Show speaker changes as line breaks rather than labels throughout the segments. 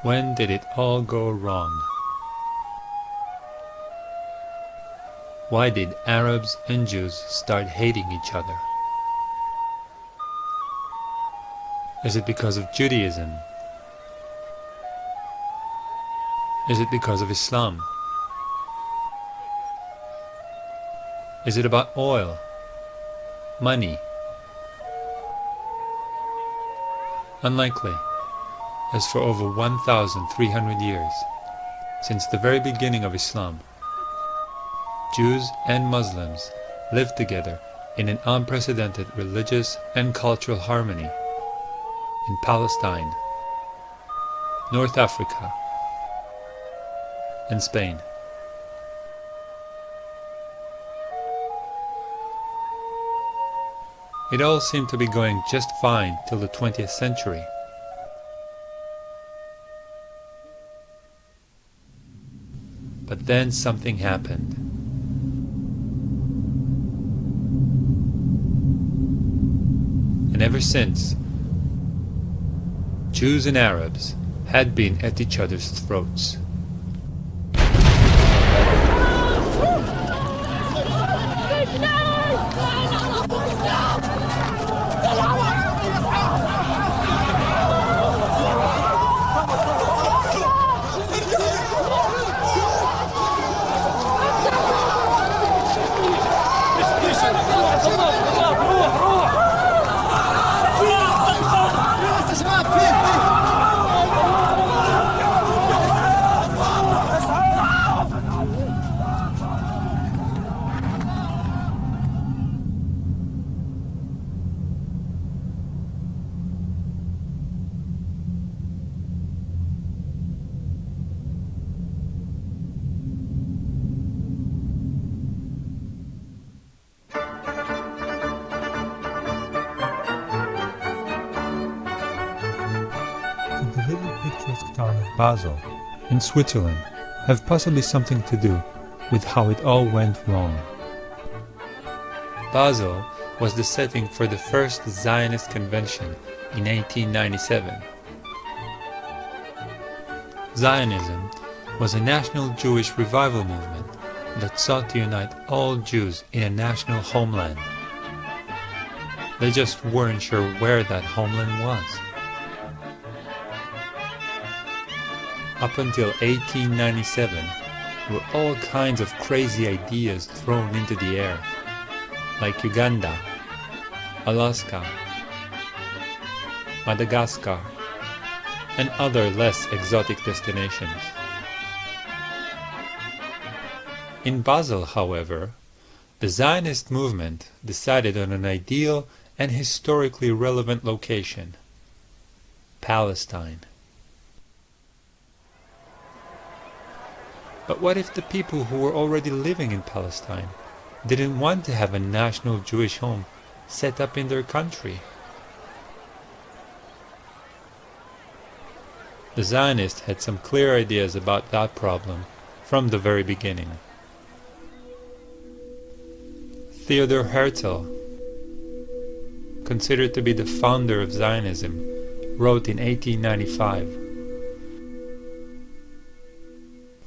When did it all go wrong? Why did Arabs and Jews start hating each other? Is it because of Judaism? Is it because of Islam? Is it about oil, money? Unlikely, as for over 1,300 years, since the very beginning of Islam, Jews and Muslims lived together in an unprecedented religious and cultural harmony in Palestine, North Africa, and Spain. It all seemed to be going just fine till the 20th century. But then something happened. And ever since, Jews and Arabs had been at each other's throats. The little picturesque town of Basel, in Switzerland, have possibly something to do with how it all went wrong. Basel was the setting for the first Zionist convention in 1897. Zionism was a national Jewish revival movement that sought to unite all Jews in a national homeland. They just weren't sure where that homeland was. Up until 1897, there were all kinds of crazy ideas thrown into the air, like Uganda, Alaska, Madagascar, and other less exotic destinations. In Basel, however, the Zionist movement decided on an ideal and historically relevant location: Palestine. But what if the people who were already living in Palestine didn't want to have a national Jewish home set up in their country? The Zionists had some clear ideas about that problem from the very beginning. Theodor Herzl, considered to be the founder of Zionism, wrote in 1895,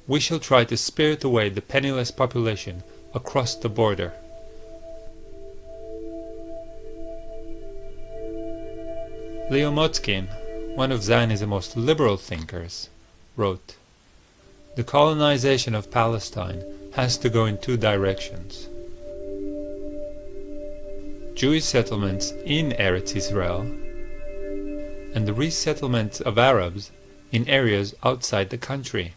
"We shall try to spirit away the penniless population across the border." Leo Motzkin, one of Zionism's most liberal thinkers, wrote, "The colonization of Palestine has to go in two directions: Jewish settlements in Eretz Israel, and the resettlement of Arabs in areas outside the country."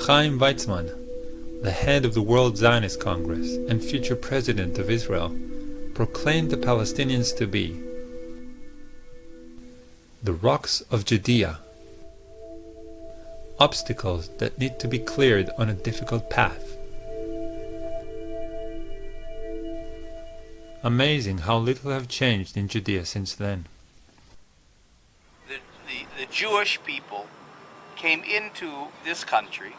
Chaim Weizmann, the head of the World Zionist Congress and future president of Israel, proclaimed the Palestinians to be the rocks of Judea, obstacles that need to be cleared on a difficult path. Amazing how little have changed in Judea since then.
The Jewish people came into this country,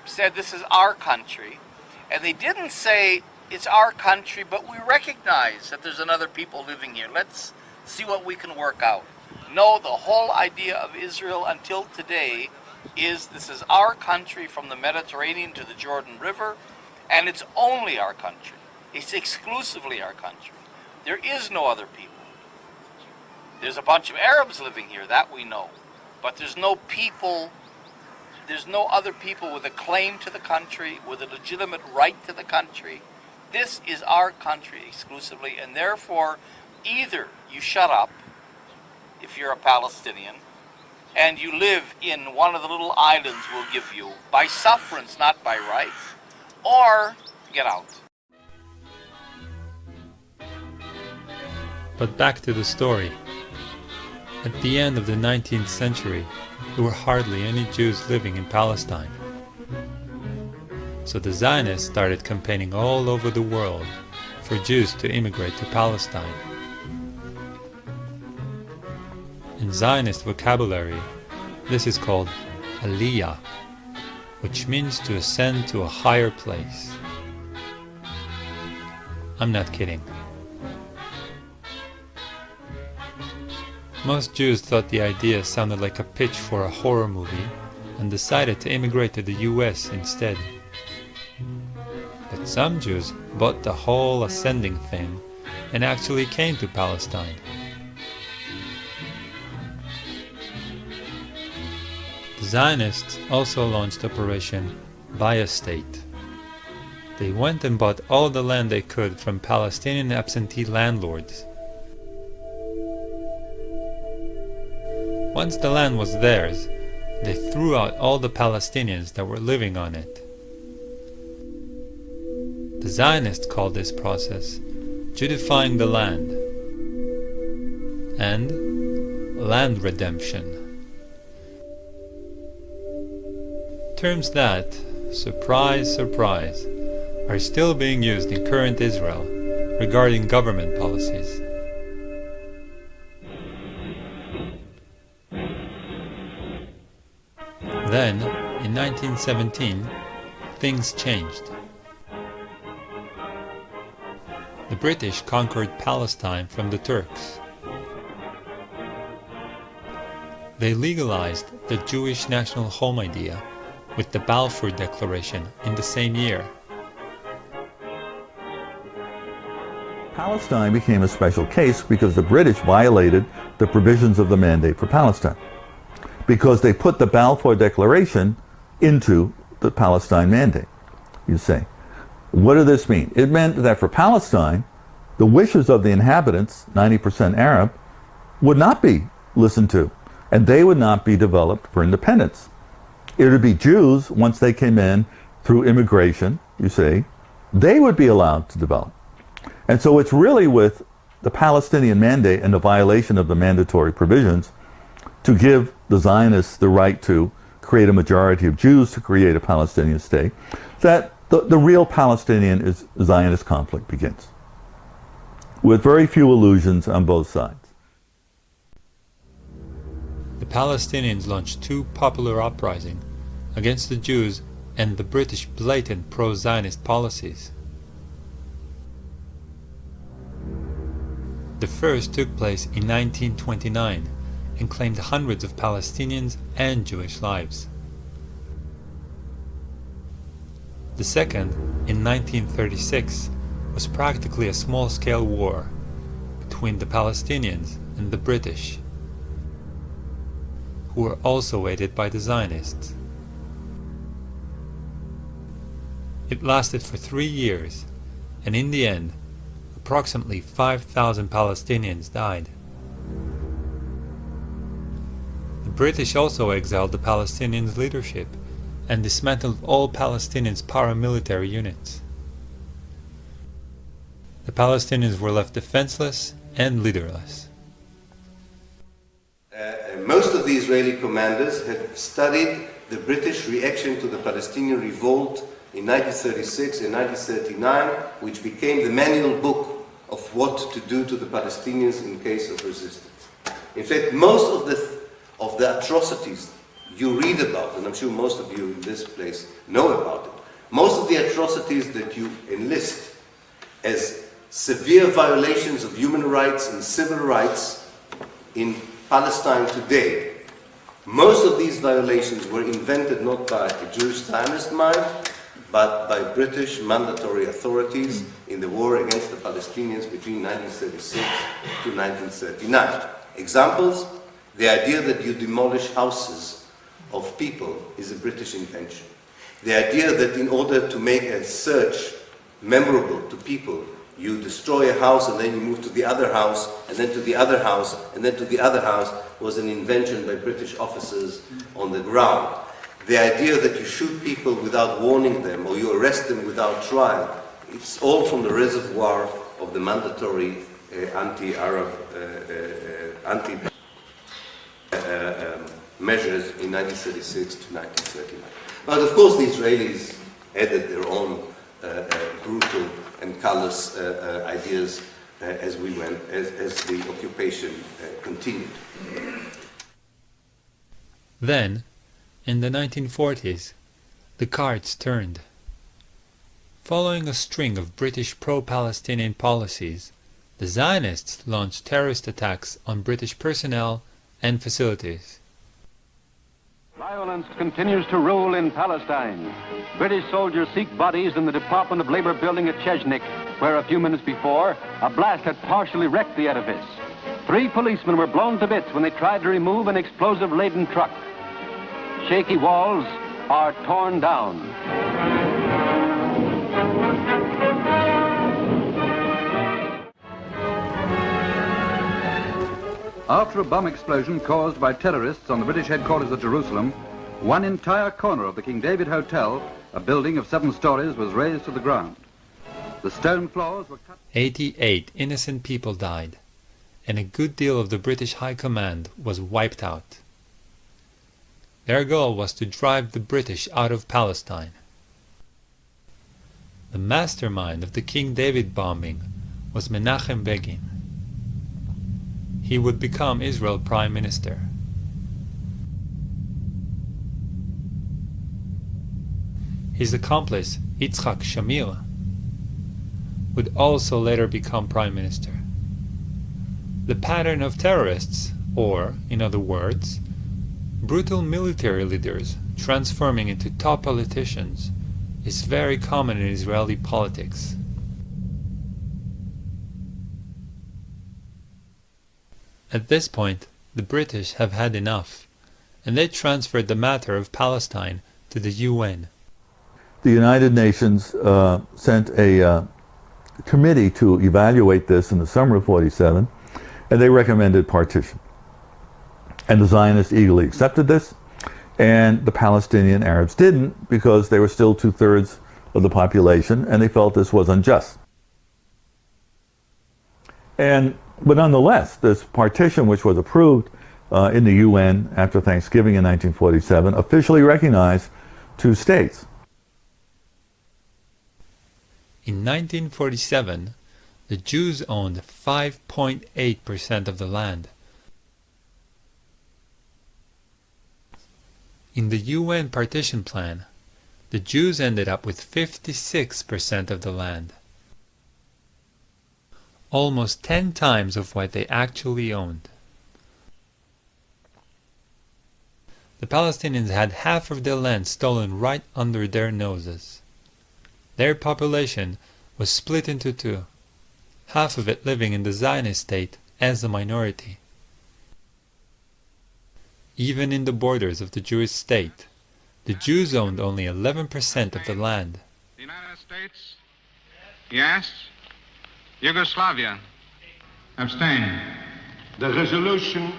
said this is our country, and they didn't say it's our country, but we recognize that there's another people living here. Let's see what we can work out. No, the whole idea of Israel until today is this is our country from the Mediterranean to the Jordan River, and it's only our country. It's exclusively our country. There is no other people. There's a bunch of Arabs living here, that we know. But there's no people, there's no other people with a claim to the country, with a legitimate right to the country. This is our country exclusively, and therefore either you shut up if you're a Palestinian and you live in one of the little islands we'll give you by sufferance, not by right, or get out.
But back to the story. At the end of the 19th century, there were hardly any Jews living in Palestine. So the Zionists started campaigning all over the world for Jews to immigrate to Palestine. In Zionist vocabulary, this is called aliyah, which means to ascend to a higher place. I'm not kidding. Most Jews thought the idea sounded like a pitch for a horror movie and decided to immigrate to the US instead. But some Jews bought the whole ascending thing and actually came to Palestine. The Zionists also launched Operation Buy a State. They went and bought all the land they could from Palestinian absentee landlords. Once the land was theirs, they threw out all the Palestinians that were living on it. The Zionists called this process Judifying the land and land redemption. Terms that, surprise, surprise, are still being used in current Israel regarding government policies. Then, in 1917, things changed. The British conquered Palestine from the Turks. They legalized the Jewish national home idea with the Balfour Declaration in the same year.
Palestine became a special case because the British violated the provisions of the Mandate for Palestine, because they put the Balfour Declaration into the Palestine Mandate, you say. What did this mean? It meant that for Palestine, the wishes of the inhabitants, 90% Arab, would not be listened to, and they would not be developed for independence. It would be Jews, once they came in through immigration, you see, they would be allowed to develop. And so it's really with the Palestinian Mandate and the violation of the mandatory provisions to give the Zionists the right to create a majority of Jews to create a Palestinian state, that the real Palestinian Zionist conflict begins, with very few illusions on both sides.
The Palestinians launched two popular uprisings against the Jews and the British blatant pro-Zionist policies. The first took place in 1929 and claimed hundreds of Palestinians and Jewish lives. The second, in 1936, was practically a small-scale war between the Palestinians and the British, who were also aided by the Zionists. It lasted for 3 years, and in the end, approximately 5,000 Palestinians died. The British also exiled the Palestinians' leadership and dismantled all Palestinians' paramilitary units. The Palestinians were left defenseless and leaderless.
Most of the Israeli commanders had studied the British reaction to the Palestinian revolt in 1936 and 1939, which became the manual book of what to do to the Palestinians in case of resistance. In fact, most of the atrocities you read about, and I'm sure most of you in this place know about it, most of the atrocities that you enlist as severe violations of human rights and civil rights in Palestine today. Most of these violations were invented not by a Jewish Zionist mind, but by British mandatory authorities in the war against the Palestinians between 1936 to 1939. Examples: the idea that you demolish houses of people is a British invention. The idea that in order to make a search memorable to people, you destroy a house and then you move to the other house, and then to the other house, and then to the other house, was an invention by British officers on the ground. The idea that you shoot people without warning them, or you arrest them without trial, it's all from the reservoir of the mandatory anti-Arab measures in 1936 to 1939. But of course the Israelis added their own brutal and callous ideas as the occupation continued.
Then, in the 1940s, the cards turned. Following a string of British pro-Palestinian policies, the Zionists launched terrorist attacks on British personnel and facilities.
Violence continues to rule in Palestine. British soldiers seek bodies in the Department of Labor building at Chechnik, where a few minutes before, a blast had partially wrecked the edifice. 3 policemen were blown to bits when they tried to remove an explosive-laden truck. Shaky walls are torn down. After a bomb explosion caused by terrorists on the British headquarters at Jerusalem, one entire corner of the King David Hotel, a building of 7 stories, was razed to the ground. The stone floors were cut.
88 innocent people died, and a good deal of the British High Command was wiped out. Their goal was to drive the British out of Palestine. The mastermind of the King David bombing was Menachem Begin. He would become Israel Prime Minister. His accomplice, Yitzhak Shamir, would also later become Prime Minister. The pattern of terrorists, or, in other words, brutal military leaders transforming into top politicians, is very common in Israeli politics. At this point, the British have had enough, and they transferred the matter of Palestine to the UN.
The United Nations sent a committee to evaluate this in the summer of '47, and they recommended partition. And the Zionists eagerly accepted this, and the Palestinian Arabs didn't, because they were still 2/3 of the population, and they felt this was unjust. But nonetheless, this partition, which was approved in the UN after Thanksgiving in 1947, officially recognized 2 states.
In 1947, the Jews owned 5.8% of the land. In the UN partition plan, the Jews ended up with 56% of the land, almost 10 times of what they actually owned. The Palestinians had half of their land stolen right under their noses. Their population was split into 2, half of it living in the Zionist state as a minority. Even in the borders of the Jewish state, the Jews owned only 11% of the land.
The United States? Yes. Yugoslavia? Abstain.
The resolution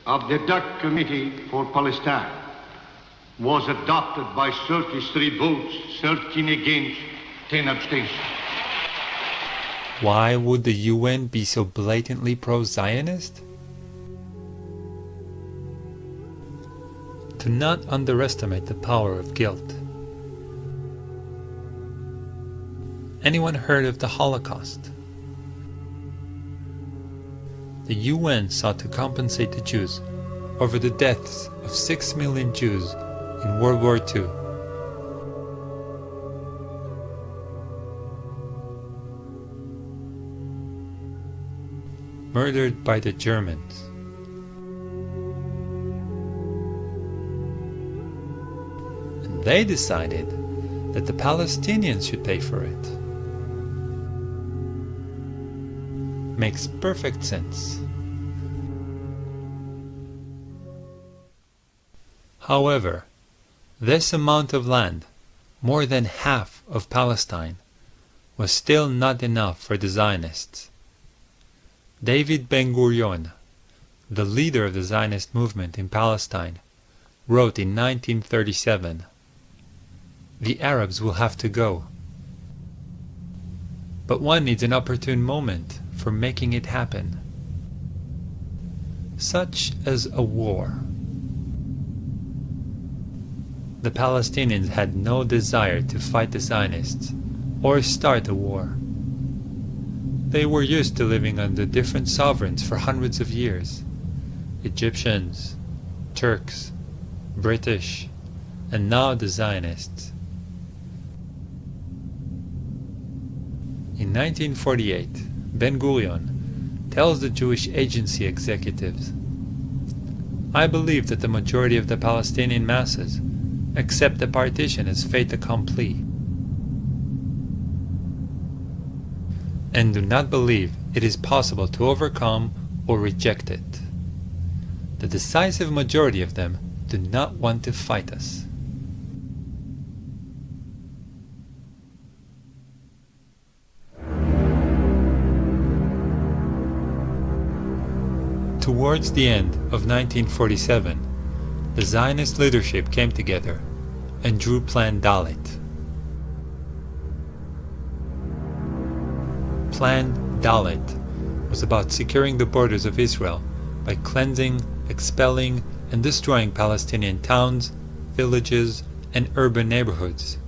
of the DUC Committee for Palestine was adopted by 33 votes, 13 against, 10 abstentions.
Why would the UN be so blatantly pro-Zionist? To not underestimate the power of guilt. Anyone heard of the Holocaust? The UN sought to compensate the Jews over the deaths of 6 million Jews in World War II. murdered by the Germans. And they decided that the Palestinians should pay for it. Makes perfect sense. However, this amount of land, more than half of Palestine, was still not enough for the Zionists. David Ben-Gurion, the leader of the Zionist movement in Palestine, wrote in 1937, "The Arabs will have to go. But one needs an opportune moment for making it happen, such as a war." The Palestinians had no desire to fight the Zionists or start a war. They were used to living under different sovereigns for hundreds of years: Egyptians, Turks, British, and now the Zionists. In 1948, Ben-Gurion tells the Jewish Agency executives, "I believe that the majority of the Palestinian masses accept the partition as fait accompli, and do not believe it is possible to overcome or reject it. The decisive majority of them do not want to fight us." Towards the end of 1947, the Zionist leadership came together and drew Plan Dalet. Plan Dalet was about securing the borders of Israel by cleansing, expelling, and destroying Palestinian towns, villages, and urban neighborhoods.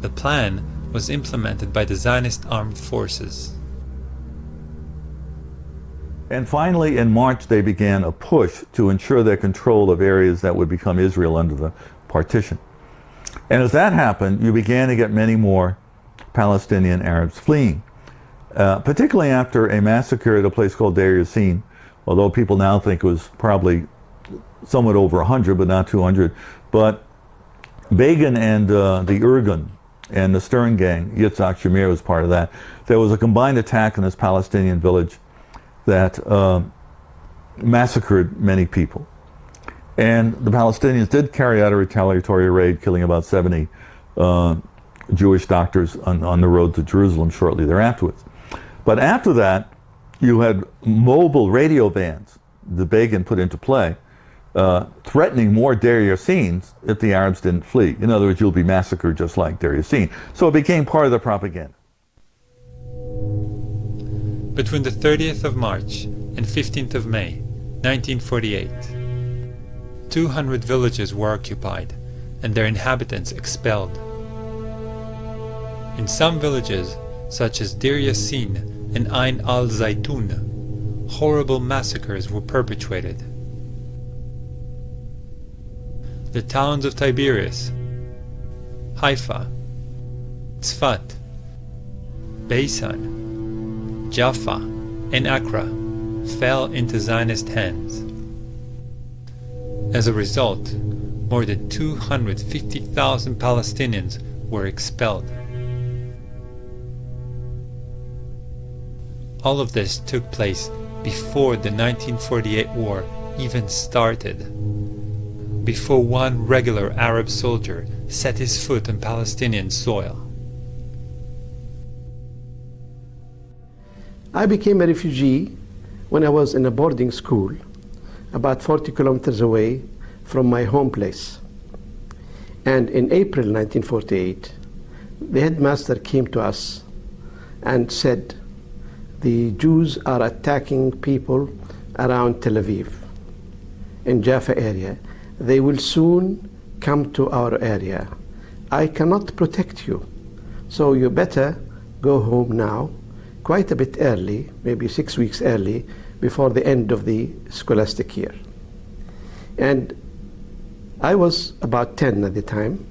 The plan was implemented by the Zionist armed forces.
And finally, in March, they began a push to ensure their control of areas that would become Israel under the partition. And as that happened, you began to get many more Palestinian Arabs fleeing, particularly after a massacre at a place called Deir Yassin, although people now think it was probably somewhat over 100, but not 200. But Begin and the Irgun and the Stern gang, Yitzhak Shamir was part of that. There was a combined attack in this Palestinian village that massacred many people. And the Palestinians did carry out a retaliatory raid, killing about 70 Jewish doctors on the road to Jerusalem shortly thereafter. But after that, you had mobile radio vans the Begin put into play, threatening more Deir Yassins if the Arabs didn't flee. In other words, you'll be massacred just like Deir Yassin. So it became part of the propaganda.
Between the 30th of March and 15th of May, 1948, 200 villages were occupied and their inhabitants expelled. In some villages, such as Deir Yassin and Ain al-Zaytun, horrible massacres were perpetrated. The towns of Tiberias, Haifa, Tzfat, Beisan, Jaffa, and Accra fell into Zionist hands. As a result, more than 250,000 Palestinians were expelled. All of this took place before the 1948 war even started, before one regular Arab soldier set his foot on Palestinian soil.
I became a refugee when I was in a boarding school about 40 kilometers away from my home place. And in April 1948, the headmaster came to us and said, "The Jews are attacking people around Tel Aviv, in Jaffa area. They will soon come to our area. I cannot protect you, so you better go home now, quite a bit early, maybe 6 weeks early, before the end of the scholastic year." And I was about 10 at the time,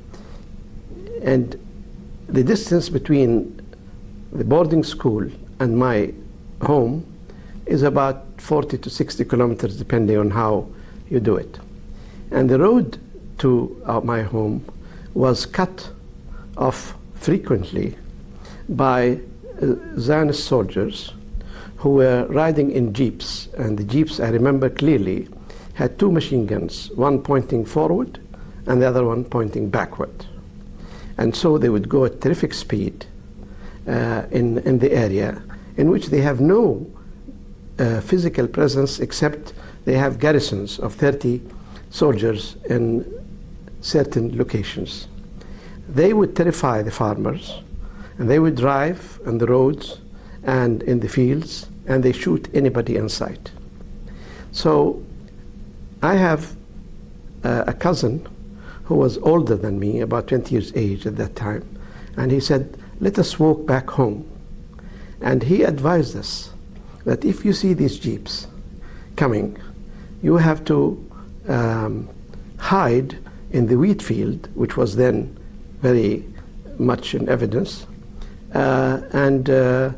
and the distance between the boarding school and my home is about 40 to 60 kilometers depending on how you do it. And the road to my home was cut off frequently by Zionist soldiers who were riding in jeeps, and the jeeps, I remember clearly, had two machine guns, one pointing forward and the other one pointing backward. And so they would go at terrific speed in the area in which they have no physical presence except they have garrisons of 30 soldiers in certain locations. They would terrify the farmers, and they would drive on the roads and in the fields, and they shoot anybody in sight. So I have a cousin who was older than me, about 20 years age at that time, and he said, let us walk back home. And he advised us that if you see these jeeps coming, you have to hide in the wheat field, which was then very much in evidence, until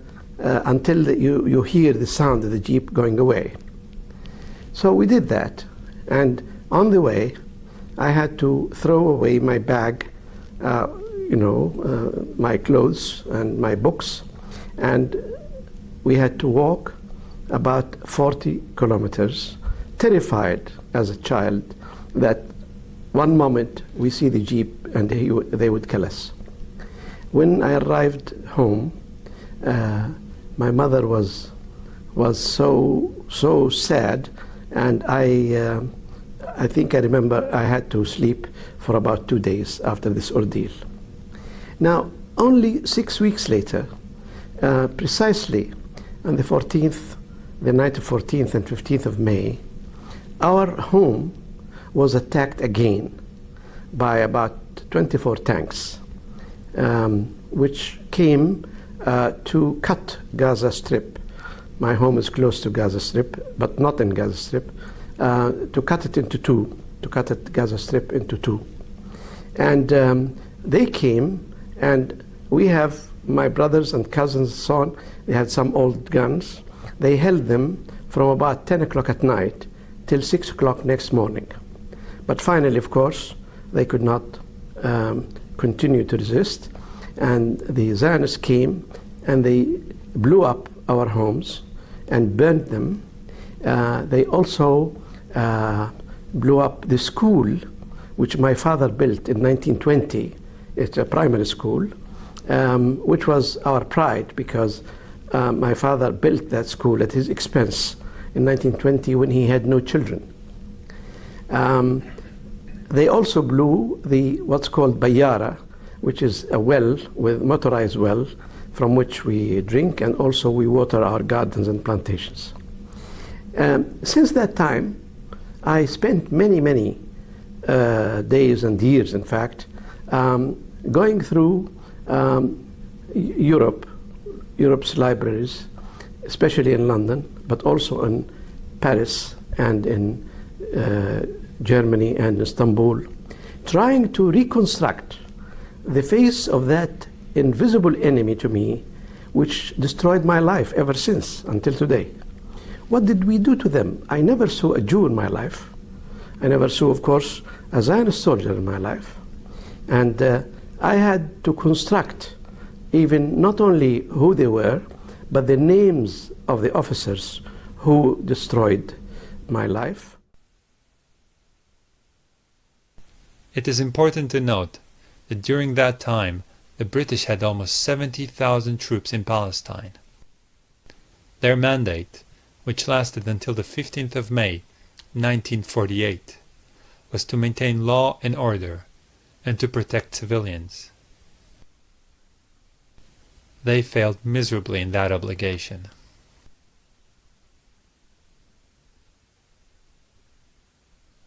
you hear the sound of the jeep going away. So we did that, and on the way I had to throw away my bag, my clothes and my books, and we had to walk about 40 kilometers, terrified as a child that one moment we see the jeep and they would kill us. When I arrived home, my mother was so sad, and I think I remember I had to sleep for about 2 days after this ordeal. Now, only 6 weeks later, precisely on the 14th, the night of 14th and 15th of May, our home was attacked again by about 24 tanks, which came to cut Gaza Strip. My home is close to Gaza Strip, but not in Gaza Strip, to cut it into two, to cut it, Gaza Strip into two. And they came, and we have my brothers and cousins, so on, they had some old guns. They held them from about 10 o'clock at night till 6 o'clock next morning. But finally, of course, they could not continue to resist, and the Zionists came and they blew up our homes and burned them. They also blew up the school which my father built in 1920. It's a primary school, which was our pride, because my father built that school at his expense in 1920 when he had no children. They also blew what's called bayara, which is a well, with motorized well, from which we drink, and also we water our gardens and plantations. Since that time, I spent many days and years, in fact, going through Europe's libraries, especially in London, but also in Paris and in Germany and Istanbul, trying to reconstruct the face of that invisible enemy to me, which destroyed my life ever since, until today. What did we do to them? I never saw a Jew in my life. I never saw, of course, a Zionist soldier in my life. And I had to construct even not only who they were, but the names of the officers who destroyed my life.
It is important to note that during that time, the British had almost 70,000 troops in Palestine. Their mandate, which lasted until the 15th of May, 1948, was to maintain law and order and to protect civilians. They failed miserably in that obligation.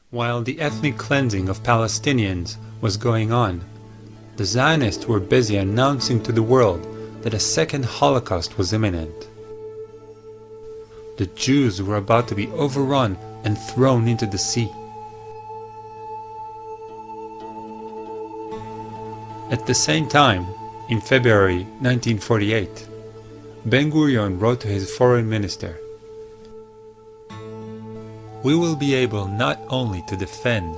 While the ethnic cleansing of Palestinians was going on, the Zionists were busy announcing to the world that a second Holocaust was imminent. The Jews were about to be overrun and thrown into the sea. At the same time, in February 1948, Ben-Gurion wrote to his foreign minister, "We will be able not only to defend,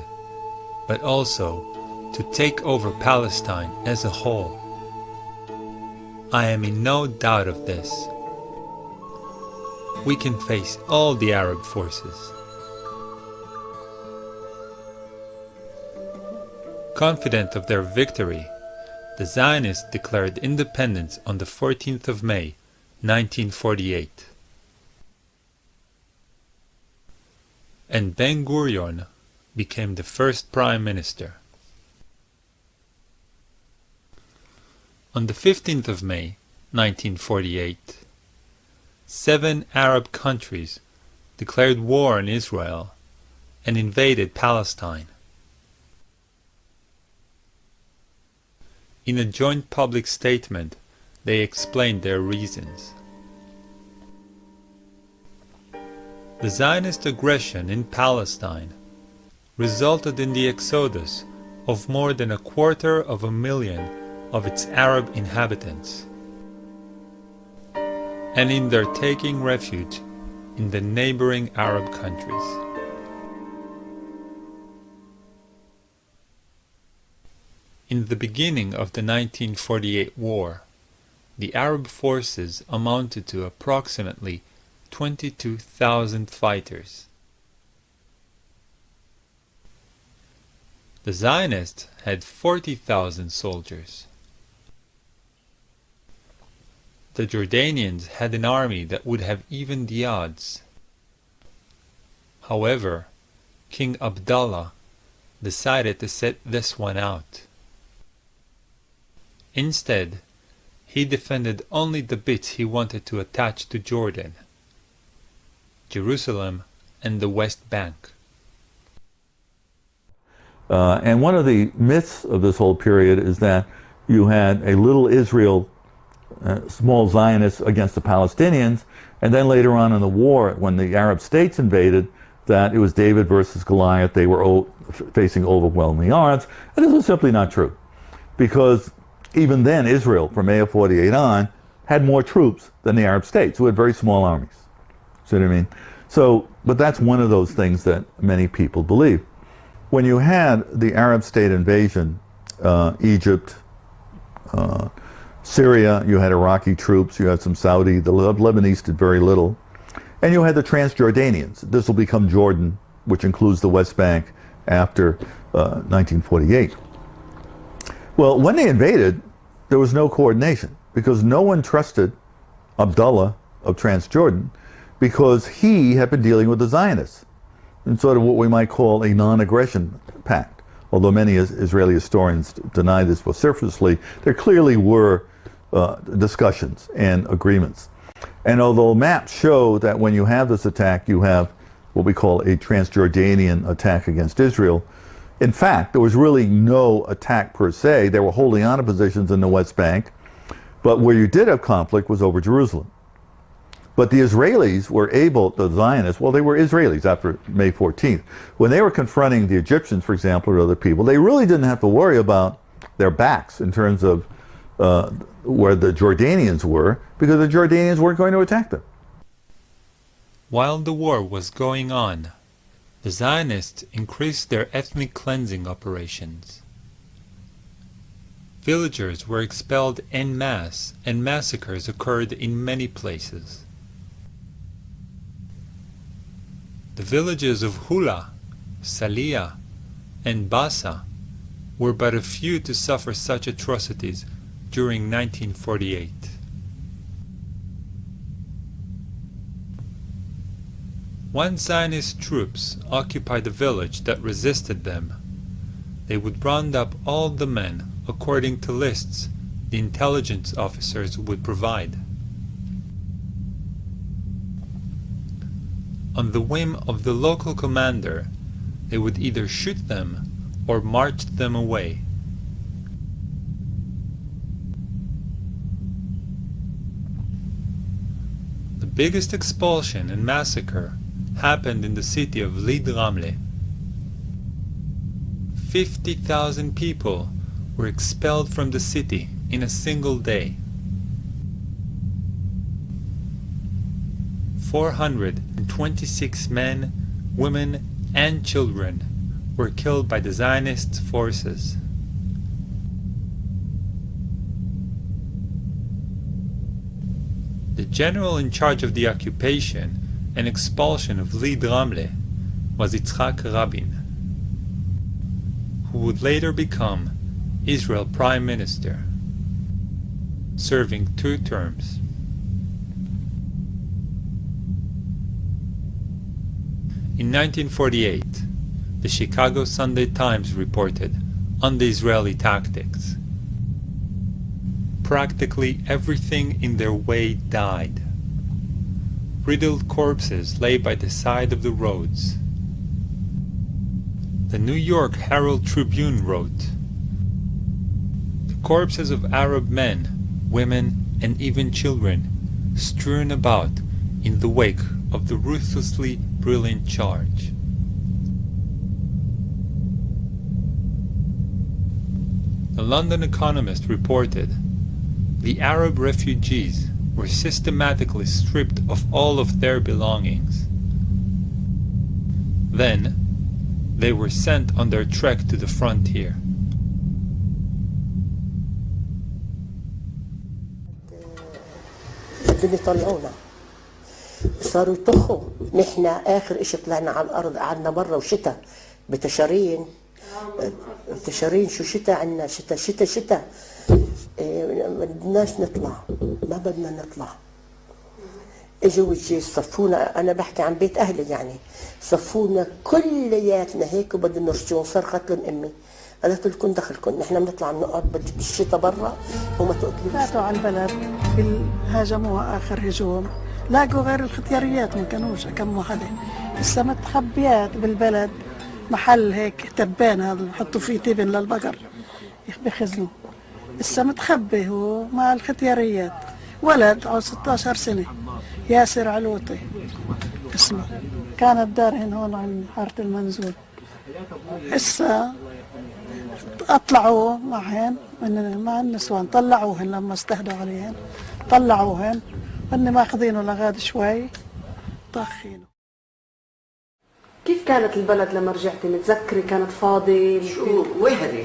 but also to take over Palestine as a whole. I am in no doubt of this. We can face all the Arab forces." Confident of their victory, the Zionists declared independence on the 14th of May, 1948. And Ben-Gurion became the first prime minister. On the 15th of May, 1948, 7 Arab countries declared war on Israel and invaded Palestine. In a joint public statement, they explained their reasons. The Zionist aggression in Palestine resulted in the exodus of more than 250,000 of its Arab inhabitants, and in their taking refuge in the neighboring Arab countries. In the beginning of the 1948 war, the Arab forces amounted to approximately 22,000 fighters. The Zionists had 40,000 soldiers. The Jordanians had an army that would have evened the odds. However, King Abdullah decided to sit this one out. Instead, he defended only the bits he wanted to attach to Jordan: Jerusalem and the West Bank.
And one of the myths of this whole period is that you had a little Israel, small Zionists against the Palestinians, and then later on in the war, when the Arab states invaded, that it was David versus Goliath. They were facing overwhelming odds, and this was simply not true, because even then Israel, from May of 48 on, had more troops than the Arab states, who had very small armies. See what I mean? So, but that's one of those things that many people believe. When you had the Arab state invasion, Egypt, Syria, you had Iraqi troops, you had some Saudi, the Lebanese did very little, and you had the Transjordanians. This will become Jordan, which includes the West Bank after 1948. Well, when they invaded, there was no coordination, because no one trusted Abdullah of Transjordan, because he had been dealing with the Zionists in sort of what we might call a non-aggression pact. Although many Israeli historians deny this vociferously, there clearly were discussions and agreements. And although maps show that when you have this attack, you have what we call a Transjordanian attack against Israel, in fact, there was really no attack per se. They were holding on to positions in the West Bank, but where you did have conflict was over Jerusalem. But the Israelis were able, the Zionists, well, they were Israelis after May 14th. When they were confronting the Egyptians, for example, or other people, they really didn't have to worry about their backs in terms of where the Jordanians were, because the Jordanians weren't going to attack them.
While the war was going on, the Zionists increased their ethnic cleansing operations. Villagers were expelled en masse, and massacres occurred in many places. The villages of Hula, Saliyah, and Bassa were but a few to suffer such atrocities during 1948. Once Zionist troops occupied a village that resisted them, they would round up all the men according to lists the intelligence officers would provide. On the whim of the local commander, they would either shoot them or march them away. The biggest expulsion and massacre happened in the city of Lid Ramle. 50,000 people were expelled from the city in a single day. 426 men, women, and children were killed by the Zionist forces. The general in charge of the occupation and expulsion of Lead Ramle was Yitzhak Rabin, who would later become Israel Prime Minister, serving 2 terms. In 1948, the Chicago Sunday Times reported on the Israeli tactics. Practically everything in their way died. Riddled corpses lay by the side of the roads. The New York Herald Tribune wrote, "The corpses of Arab men, women, and even children strewn about in the wake of the ruthlessly brilliant charge." The London Economist reported, "The Arab refugees were systematically stripped of all of their belongings. Then, they were sent on their trek to the frontier."
بدهم يطلعونا، صاروا يطخوا. نحن آخر إشي طلعنا على الأرض قعدنا برا وشتاء بتشارين. تشارين شو شتاء عنا، شتاء ما بدناش نطلع، ما بدنا نطلع. اجوا الجيش صفونا، انا بحكي عن بيت اهلي يعني، صفونا كلياتنا هيك وبدهم يرجعون. صرخت لهم امي، قالت لكم دخلكم، نحن بنطلع بنقعد بالشتاء برا وما تقتلوش.
فاتوا على البلد هاجموها اخر هجوم، لاقوا غير الختياريات ما كانوش كم وحده، لسه متخبيات بالبلد. محل هيك تبان هذا بحطوا فيه تبن للبقر بخزنوا، لسه متخبي هو مع الختياريات. ولد عمره 16 سنة، ياسر علوطي اسمه، كانت دارهن هون عند حارة المنزول. هسه اطلعوا معهن مع النسوان، طلعوهن لما استهدوا عليهن، طلعوهن هن ماخذينه لغاد شوي طاخينه.
كيف كانت البلد لما رجعتي؟ متذكري كانت فاضي؟
شو وهري،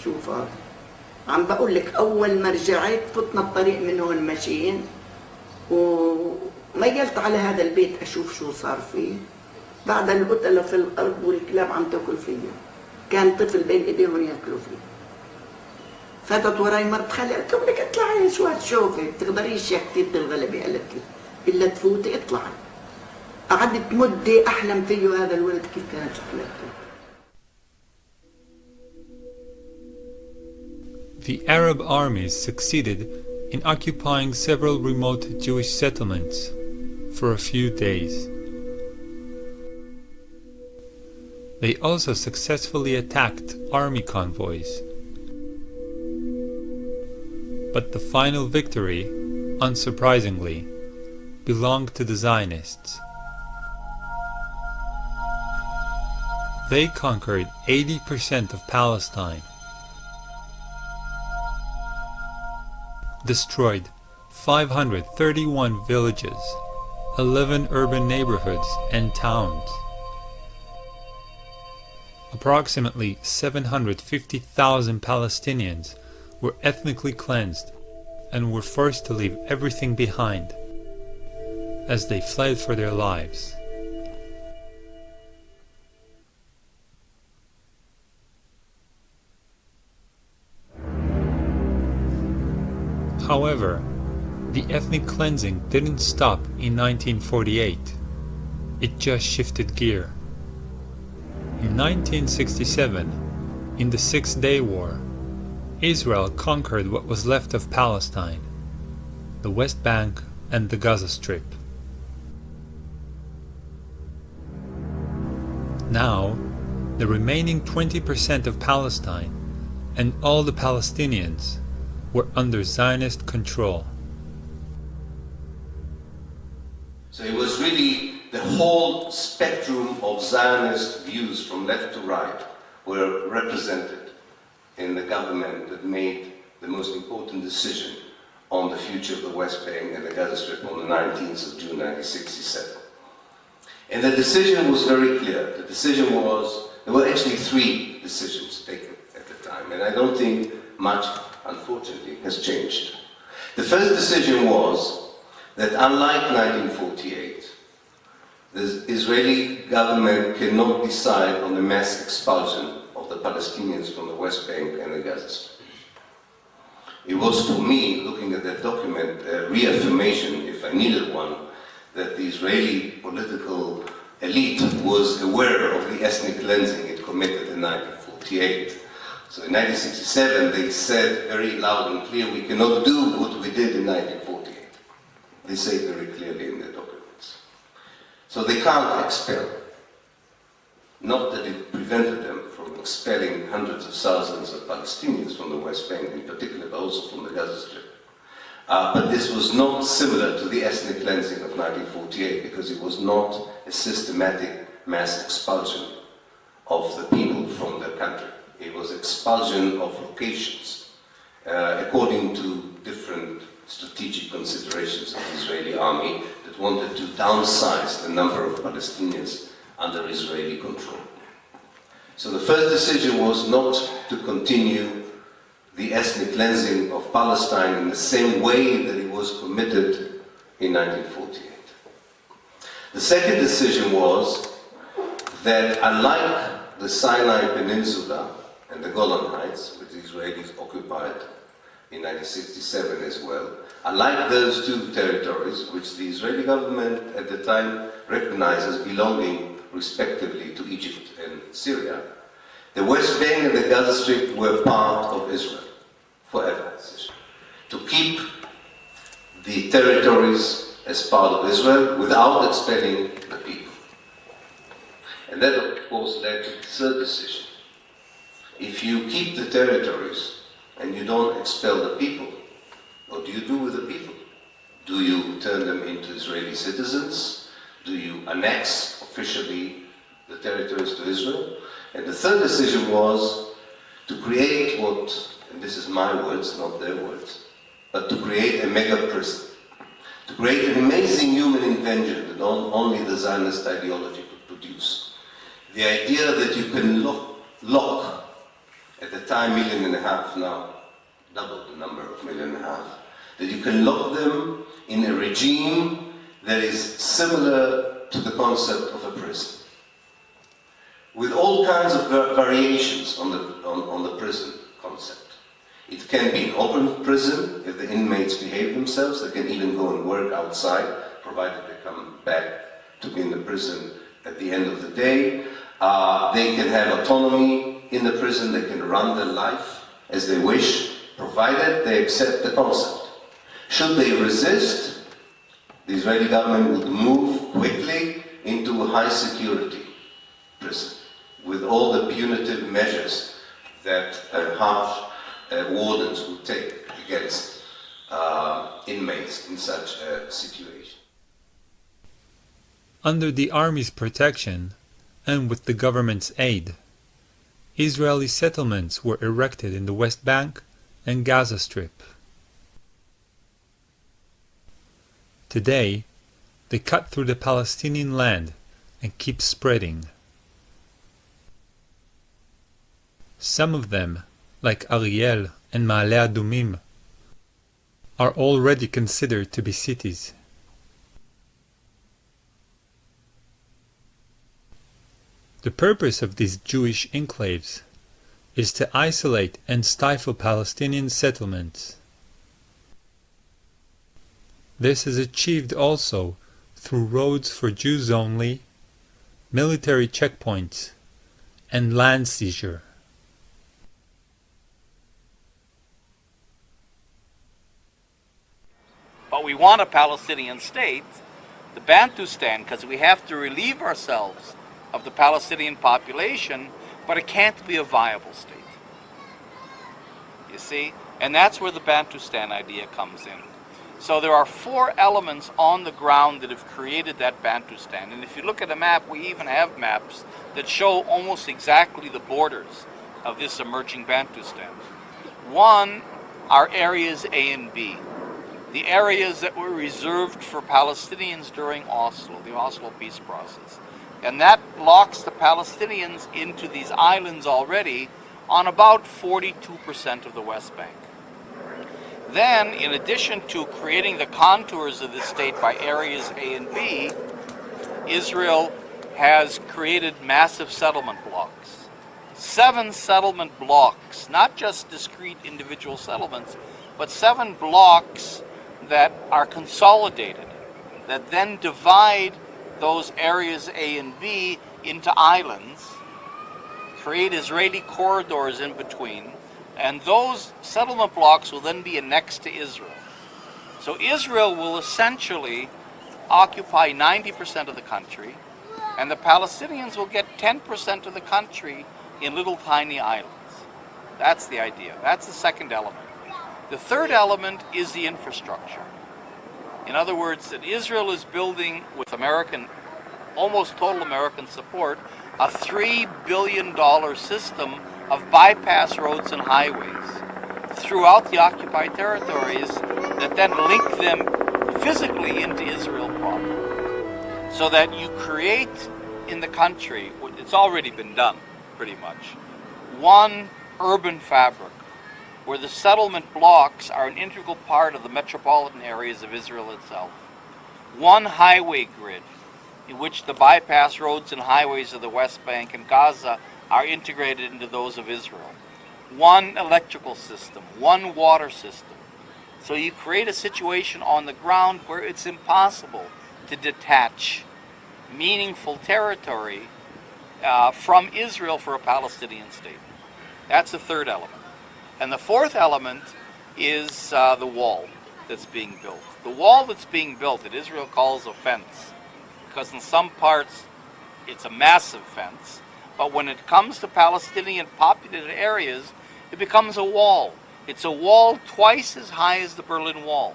شو فاضي. عم بقول لك اول ما رجعت فتنا الطريق من هون ماشيين، وميلت على هذا البيت اشوف شو صار فيه. بعد القتلة في الارض والكلاب عم تاكل فيه، كان طفل بين ايديهم ياكلوا فيه. فاتت وراي مرت خالي، قلت لهم لك اطلعي شو هتشوفي، بتقدريش يا كثير الغلبة، قالت لي الا تفوتي اطلعي. قعدت مدة احلم فيه هذا الولد كيف كانت شكلته.
The Arab armies succeeded in occupying several remote Jewish settlements for a few days. They also successfully attacked army convoys. But the final victory, unsurprisingly, belonged to the Zionists. They conquered 80% of Palestine, destroyed 531 villages, 11 urban neighborhoods and towns. Approximately 750,000 Palestinians were ethnically cleansed and were forced to leave everything behind as they fled for their lives. However, the ethnic cleansing didn't stop in 1948. It just shifted gear. In 1967, in the Six-Day War, Israel conquered what was left of Palestine, the West Bank and the Gaza Strip. Now, the remaining 20% of Palestine and all the Palestinians were under Zionist control.
So it was really the whole spectrum of Zionist views from left to right were represented in the government that made the most important decision on the future of the West Bank and the Gaza Strip on the 19th of June 1967. And the decision was very clear. The decision was, there were actually three decisions taken at the time, and I don't think much, unfortunately, has changed. The first decision was that unlike 1948, the Israeli government cannot decide on the mass expulsion of the Palestinians from the West Bank and the Gaza Strip. It was, for me, looking at that document, a reaffirmation, if I needed one, that the Israeli political elite was aware of the ethnic cleansing it committed in 1948. So in 1967, they said very loud and clear, we cannot do what we did in 1948. They say it very clearly in their documents. So they can't expel. Not that it prevented them from expelling hundreds of thousands of Palestinians from the West Bank in particular, but also from the Gaza Strip. But this was not similar to the ethnic cleansing of 1948 because it was not a systematic mass expulsion of the people from their country. It was expulsion of locations according to different strategic considerations of the Israeli army that wanted to downsize the number of Palestinians under Israeli control. So the first decision was not to continue the ethnic cleansing of Palestine in the same way that it was committed in 1948. The second decision was that unlike the Sinai Peninsula and the Golan Heights, which the Israelis occupied in 1967 as well, unlike those two territories, which the Israeli government at the time recognized as belonging respectively to Egypt and Syria, the West Bank and the Gaza Strip were part of Israel forever. To keep the territories as part of Israel without expelling the people. And that, of course, led to the third decision. If you keep the territories and you don't expel the people, what do you do with the people? Do you turn them into Israeli citizens? Do you annex officially the territories to Israel? And the third decision was to create what, and this is my words, not their words, but to create a mega prison. To create an amazing human invention that only the Zionist ideology could produce. The idea that you can lock at the time 1.5 million, now double the number of 1.5 million, that you can lock them in a regime that is similar to the concept of a prison, with all kinds of variations on the prison concept. It can be an open prison if the inmates behave themselves. They can even go and work outside, provided they come back to be in the prison at the end of the day. They can have autonomy in the prison. They can run their life as they wish, provided they accept the concept. Should they resist, the Israeli government would move quickly into a high security prison with all the punitive measures that harsh wardens would take against inmates in such a situation.
Under the army's protection, and with the government's aid, Israeli settlements were erected in the West Bank and Gaza Strip. Today, they cut through the Palestinian land and keep spreading. Some of them, like Ariel and Ma'ale Adumim, are already considered to be cities. The purpose of these Jewish enclaves is to isolate and stifle Palestinian settlements. This is achieved also through roads for Jews only, military checkpoints, and land seizure.
But we want a Palestinian state, the Bantustan, because we have to relieve ourselves of the Palestinian population, but it can't be a viable state. You see? And that's where the Bantustan idea comes in. So there are 4 elements on the ground that have created that Bantustan. And if you look at a map, we even have maps that show almost exactly the borders of this emerging Bantustan. One are areas A and B. the areas that were reserved for Palestinians during Oslo, the Oslo peace process. And that locks the Palestinians into these islands already on about 42% of the West Bank. Then, in addition to creating the contours of the state by areas A and B, Israel has created massive settlement blocks. 7 settlement blocks, not just discrete individual settlements, but 7 blocks that are consolidated, that then divide those areas A and B into islands, create Israeli corridors in between, and those settlement blocks will then be annexed to Israel. So Israel will essentially occupy 90% of the country, and the Palestinians will get 10% of the country in little tiny islands. That's the idea. That's the second element. The third element is the infrastructure. In other words, that Israel is building, with American, almost total American support, a $3 billion system of bypass roads and highways throughout the occupied territories that then link them physically into Israel proper. So that you create in the country, it's already been done pretty much, one urban fabric where the settlement blocks are an integral part of the metropolitan areas of Israel itself. One highway grid in which the bypass roads and highways of the West Bank and Gaza are integrated into those of Israel. One electrical system, one water system. So you create a situation on the ground where it's impossible to detach meaningful territory from Israel for a Palestinian state. That's the third element. And the fourth element is the wall that's being built. The wall that's being built that Israel calls a fence, because in some parts it's a massive fence, but when it comes to Palestinian populated areas, it becomes a wall. It's a wall twice as high as the Berlin Wall.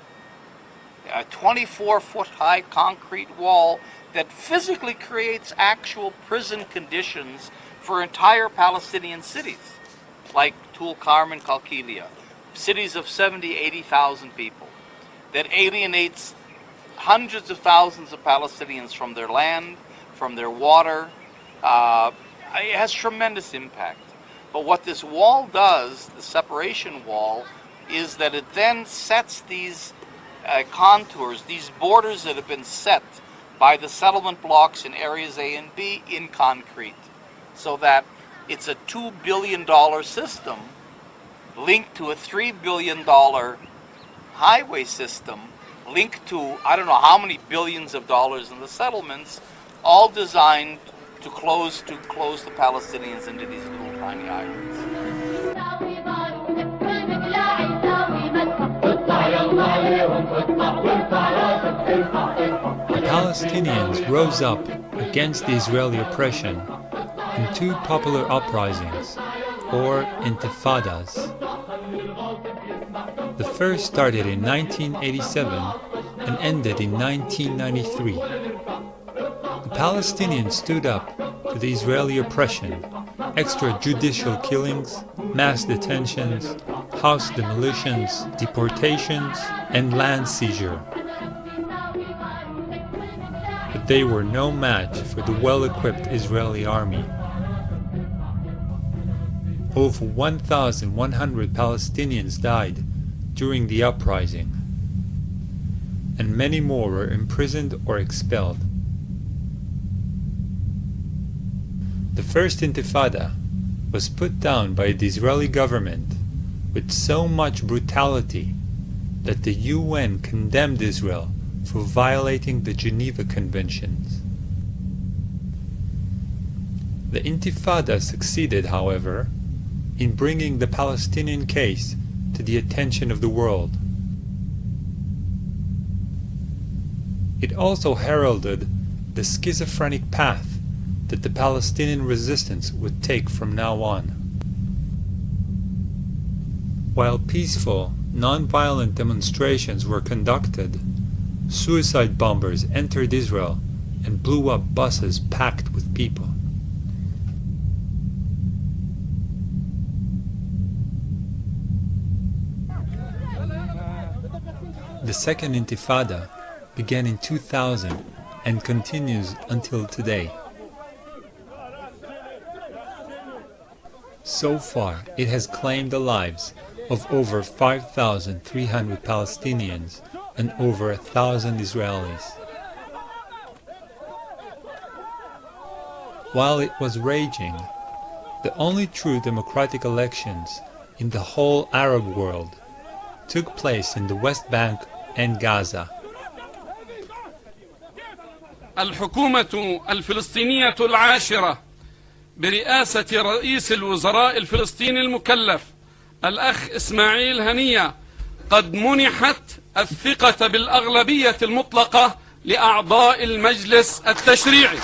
A 24-foot high concrete wall that physically creates actual prison conditions for entire Palestinian cities, like Tulkarm, Qalqilia, cities of 70, 80,000 people, that alienates hundreds of thousands of Palestinians from their land, from their water. It has tremendous impact. But what this wall does, the separation wall, is that it then sets these contours, these borders that have been set by the settlement blocks in areas A and B in concrete, so that it's a $2 billion system linked to a $3 billion highway system, linked to I don't know how many billions of dollars in the settlements, all designed to close the Palestinians into these little tiny islands.
The Palestinians rose up against the Israeli oppression in 2 popular uprisings, or intifadas. The first started in 1987 and ended in 1993. The Palestinians stood up to the Israeli oppression, extrajudicial killings, mass detentions, house demolitions, deportations, and land seizure. But they were no match for the well-equipped Israeli army. Over 1,100 Palestinians died during the uprising, and many more were imprisoned or expelled. The first intifada was put down by the Israeli government with so much brutality that the UN condemned Israel for violating the Geneva Conventions. The intifada succeeded, however, in bringing the Palestinian case to the attention of the world. It also heralded the schizophrenic path that the Palestinian resistance would take from now on. While peaceful, non-violent demonstrations were conducted, suicide bombers entered Israel and blew up buses packed with people. The Second Intifada began in 2000 and continues until today. So far, it has claimed the lives of over 5,300 Palestinians and over 1,000 Israelis. While it was raging, the only true democratic elections in the whole Arab world took place in the West Bank and Gaza.
الحكومة الفلسطينية العاشرة برئاسة رئيس الوزراء الفلسطيني المكلف الأخ إسماعيل هنية قد منحت الثقة بالأغلبية المطلقة لأعضاء المجلس التشريعي.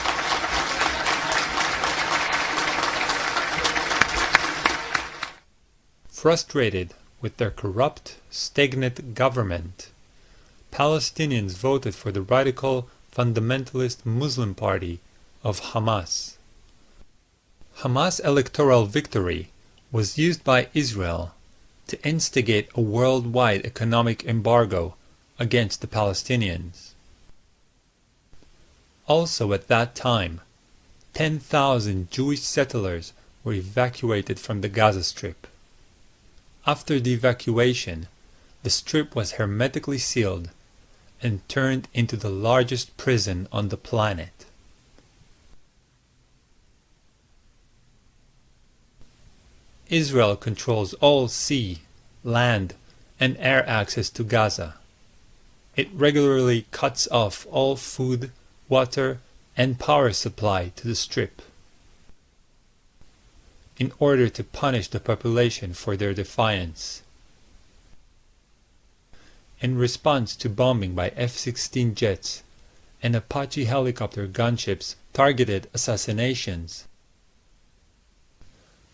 Frustrated with their corrupt, stagnant government, Palestinians voted for the radical fundamentalist Muslim party of Hamas. Hamas' electoral victory was used by Israel to instigate a worldwide economic embargo against the Palestinians. Also at that time, 10,000 Jewish settlers were evacuated from the Gaza Strip. After the evacuation, the strip was hermetically sealed and turned into the largest prison on the planet. Israel controls all sea, land, and air access to Gaza. It regularly cuts off all food, water, and power supply to the strip in order to punish the population for their defiance. In response to bombing by F-16 jets and Apache helicopter gunships targeted assassinations,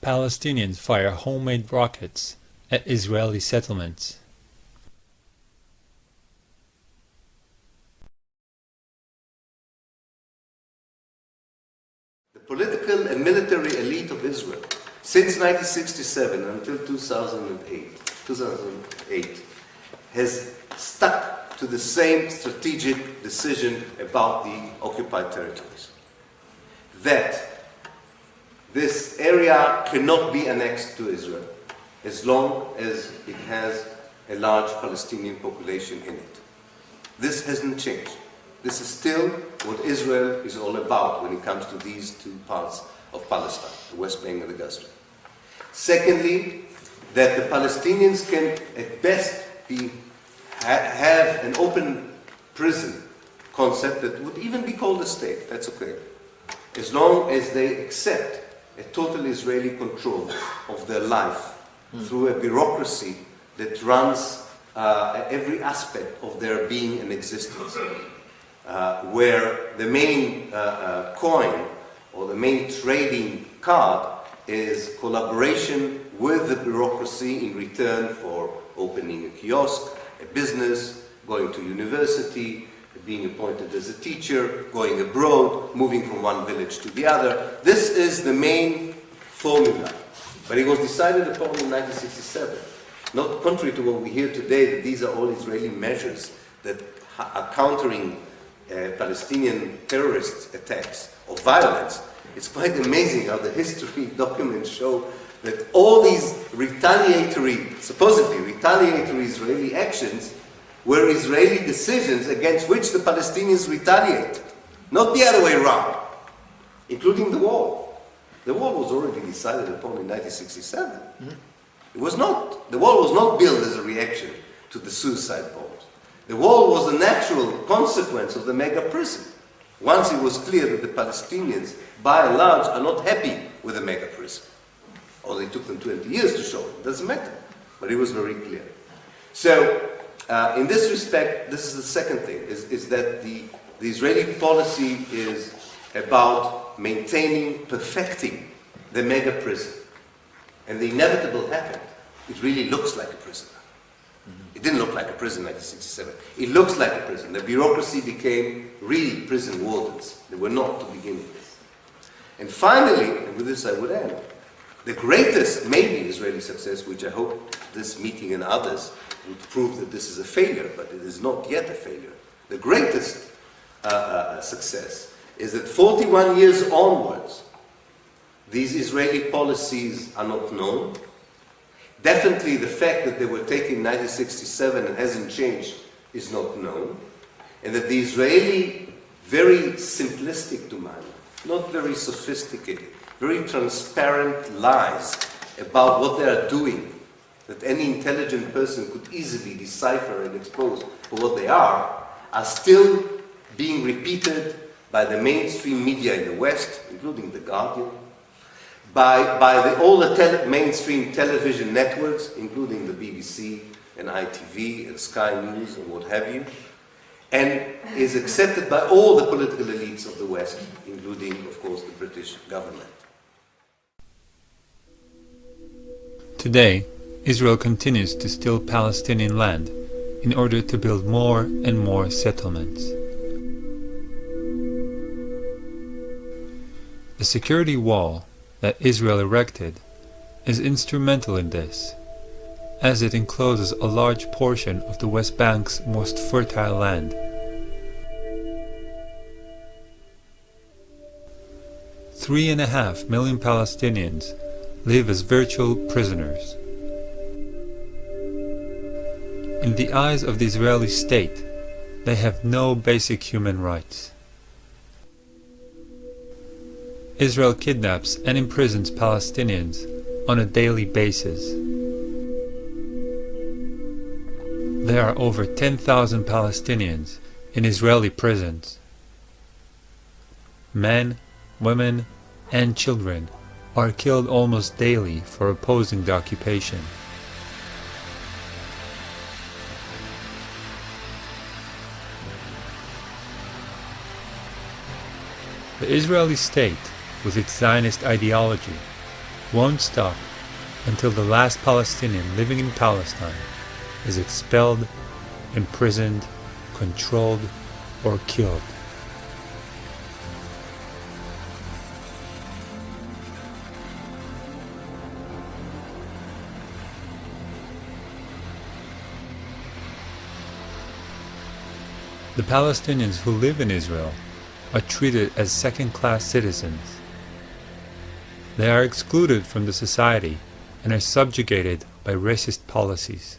Palestinians fire homemade rockets at Israeli settlements.
The political and military elite of Israel, since 1967 until 2008, has stuck to the same strategic decision about the occupied territories. That this area cannot be annexed to Israel as long as it has a large Palestinian population in it. This hasn't changed. This is still what Israel is all about when it comes to these two parts of Palestine, the West Bank and the Gaza Strip. Secondly, that the Palestinians can at best have an open prison concept that would even be called a state, that's okay, as long as they accept a total Israeli control of their life through a bureaucracy that runs every aspect of their being and existence, where the main coin or the main trading card is collaboration with the bureaucracy in return for opening a kiosk, a business, going to university, being appointed as a teacher, going abroad, moving from one village to the other. This is the main formula. But it was decided upon in 1967. Not contrary to what we hear today, that these are all Israeli measures that are countering Palestinian terrorist attacks or violence. It's quite amazing how the history documents show that all these supposedly retaliatory Israeli actions were Israeli decisions against which the Palestinians retaliated, not the other way around, including the wall. The wall was already decided upon in 1967. It was not. The wall was not built as a reaction to the suicide bombs. The wall was a natural consequence of the mega prison. Once it was clear that the Palestinians, by and large, are not happy with the mega prison, or they took them 20 years to show it, doesn't matter. But it was very clear. So, in this respect, this is the second thing, is that the Israeli policy is about maintaining, perfecting the mega prison. And the inevitable happened. It really looks like a prison. It didn't look like a prison in 1967. It looks like a prison. The bureaucracy became real prison wardens. They were not to begin with. And finally, and with this I would end, the greatest, maybe, Israeli success, which I hope this meeting and others would prove that this is a failure, but it is not yet a failure. The greatest success is that 41 years onwards, these Israeli policies are not known. Definitely the fact that they were taken in 1967 and hasn't changed is not known. And that the Israeli, very simplistic to man, not very sophisticated, very transparent lies about what they are doing, that any intelligent person could easily decipher and expose for what they are still being repeated by the mainstream media in the West, including The Guardian, by all the mainstream television networks, including the BBC and ITV and Sky News and what have you, and is accepted by all the political elites of the West, including, of course, the British government.
Today, Israel continues to steal Palestinian land in order to build more and more settlements. The security wall that Israel erected is instrumental in this, as it encloses a large portion of the West Bank's most fertile land. 3.5 million Palestinians live as virtual prisoners. In the eyes of the Israeli state, they have no basic human rights. Israel kidnaps and imprisons Palestinians on a daily basis. There are over 10,000 Palestinians in Israeli prisons. Men, women, and children are killed almost daily for opposing the occupation. The Israeli state, with its Zionist ideology, won't stop until the last Palestinian living in Palestine is expelled, imprisoned, controlled, or killed. The Palestinians who live in Israel are treated as second-class citizens. They are excluded from the society and are subjugated by racist policies.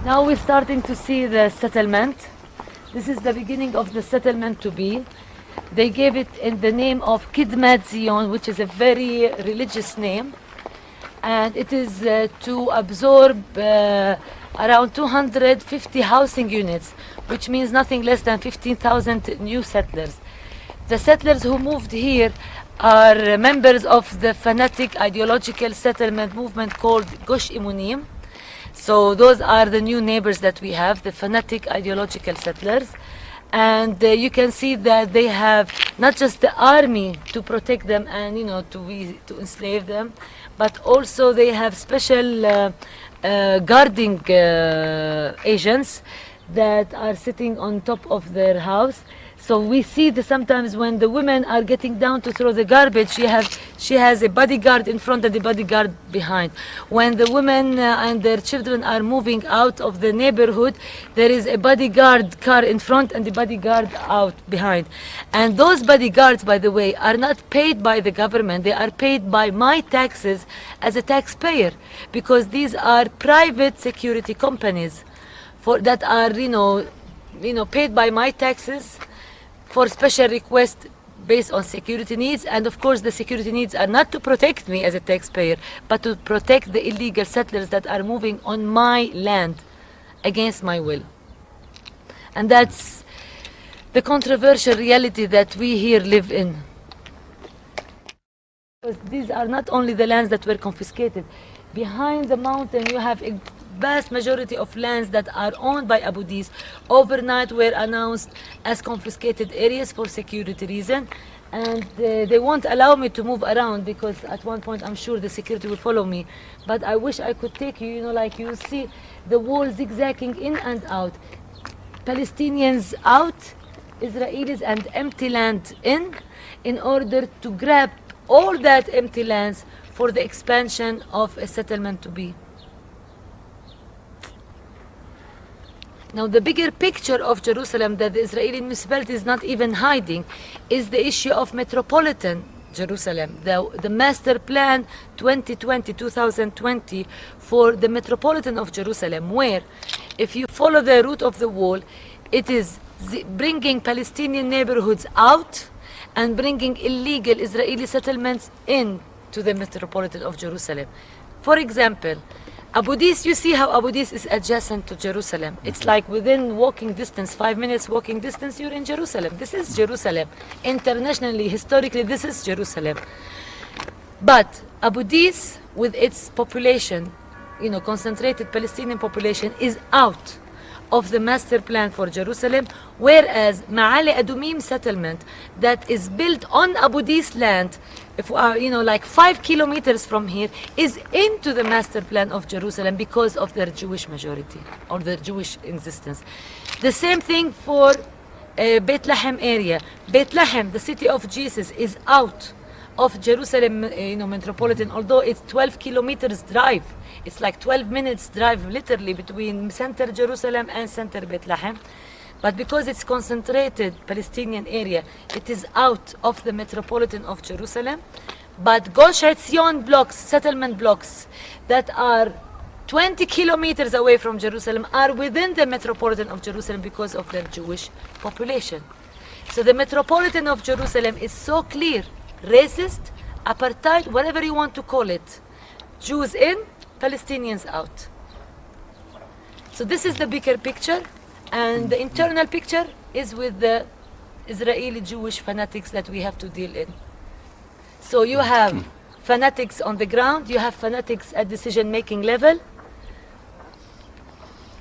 Now we're starting to see the settlement. This is the beginning of the settlement to be. They gave it in the name of Kidmat Zion, which is a very religious name. And it is to absorb around 250 housing units, which means nothing less than 15,000 new settlers. The settlers who moved here are members of the fanatic ideological settlement movement called Gush Imunim. So those are the new neighbors that we have, the fanatic ideological settlers. And you can see that they have not just the army to protect them and to enslave them, but also they have special guarding agents that are sitting on top of their house. So we see that sometimes when the women are getting down to throw the garbage, she has a bodyguard in front and a bodyguard behind. When the women and their children are moving out of the neighborhood, there is a bodyguard car in front and a bodyguard out behind. And those bodyguards, by the way, are not paid by the government. They are paid by my taxes as a taxpayer, because these are private security companies that are, paid by my taxes for special requests based on security needs. And of course the security needs are not to protect me as a taxpayer, but to protect the illegal settlers that are moving on my land against my will. And that's the controversial reality that we here live in. Because these are not only the lands that were confiscated. Behind the mountain you have a vast majority of lands that are owned by Abu Dis overnight were announced as confiscated areas for security reasons, and they won't allow me to move around because at one point I'm sure the security will follow me. But I wish I could take you, like you see the wall zigzagging in and out. Palestinians out, Israelis and empty land in order to grab all that empty lands for the expansion of a settlement to be. Now, the bigger picture of Jerusalem that the Israeli municipality is not even hiding is the issue of metropolitan Jerusalem, the master plan 2020 for the metropolitan of Jerusalem, where if you follow the route of the wall, it is bringing Palestinian neighborhoods out and bringing illegal Israeli settlements in to the metropolitan of Jerusalem. For example, Abu Dis, you see how Abu Dis is adjacent to Jerusalem. It's like within walking distance, 5 minutes walking distance, you're in Jerusalem. This is Jerusalem. Internationally, historically, this is Jerusalem. But Abu Dis, with its population, concentrated Palestinian population, is out of the master plan for Jerusalem, whereas Ma'ali Adumim settlement that is built on Abu Dis land, if like 5 kilometers from here, is into the master plan of Jerusalem because of their Jewish majority or their Jewish existence. The same thing for Beit Lahem area. Beit Lahem, the city of Jesus, is out of Jerusalem, metropolitan, although it's 12 kilometers drive. It's like 12 minutes drive literally between center Jerusalem and center Beit Lahem. But because it's concentrated Palestinian area, it is out of the metropolitan of Jerusalem. But Gush Etzion blocks, settlement blocks that are 20 kilometers away from Jerusalem are within the metropolitan of Jerusalem because of their Jewish population. So the metropolitan of Jerusalem is so clear, racist, apartheid, whatever you want to call it. Jews in, Palestinians out. So this is the bigger picture, and the internal picture is with the Israeli Jewish fanatics that we have to deal in. So you have fanatics on the ground, you have fanatics at decision-making level.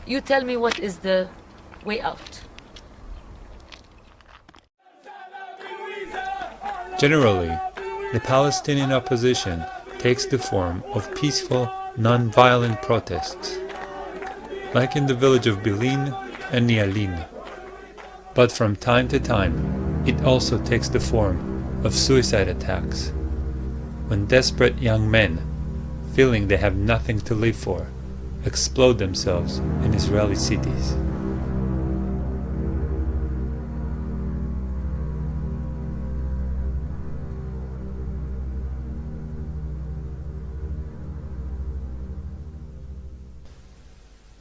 You tell me what is the way out.
Generally, the Palestinian opposition takes the form of peaceful, non-violent protests, like in the village of Bilin and Nialin. But from time to time, it also takes the form of suicide attacks, when desperate young men, feeling they have nothing to live for, explode themselves in Israeli cities.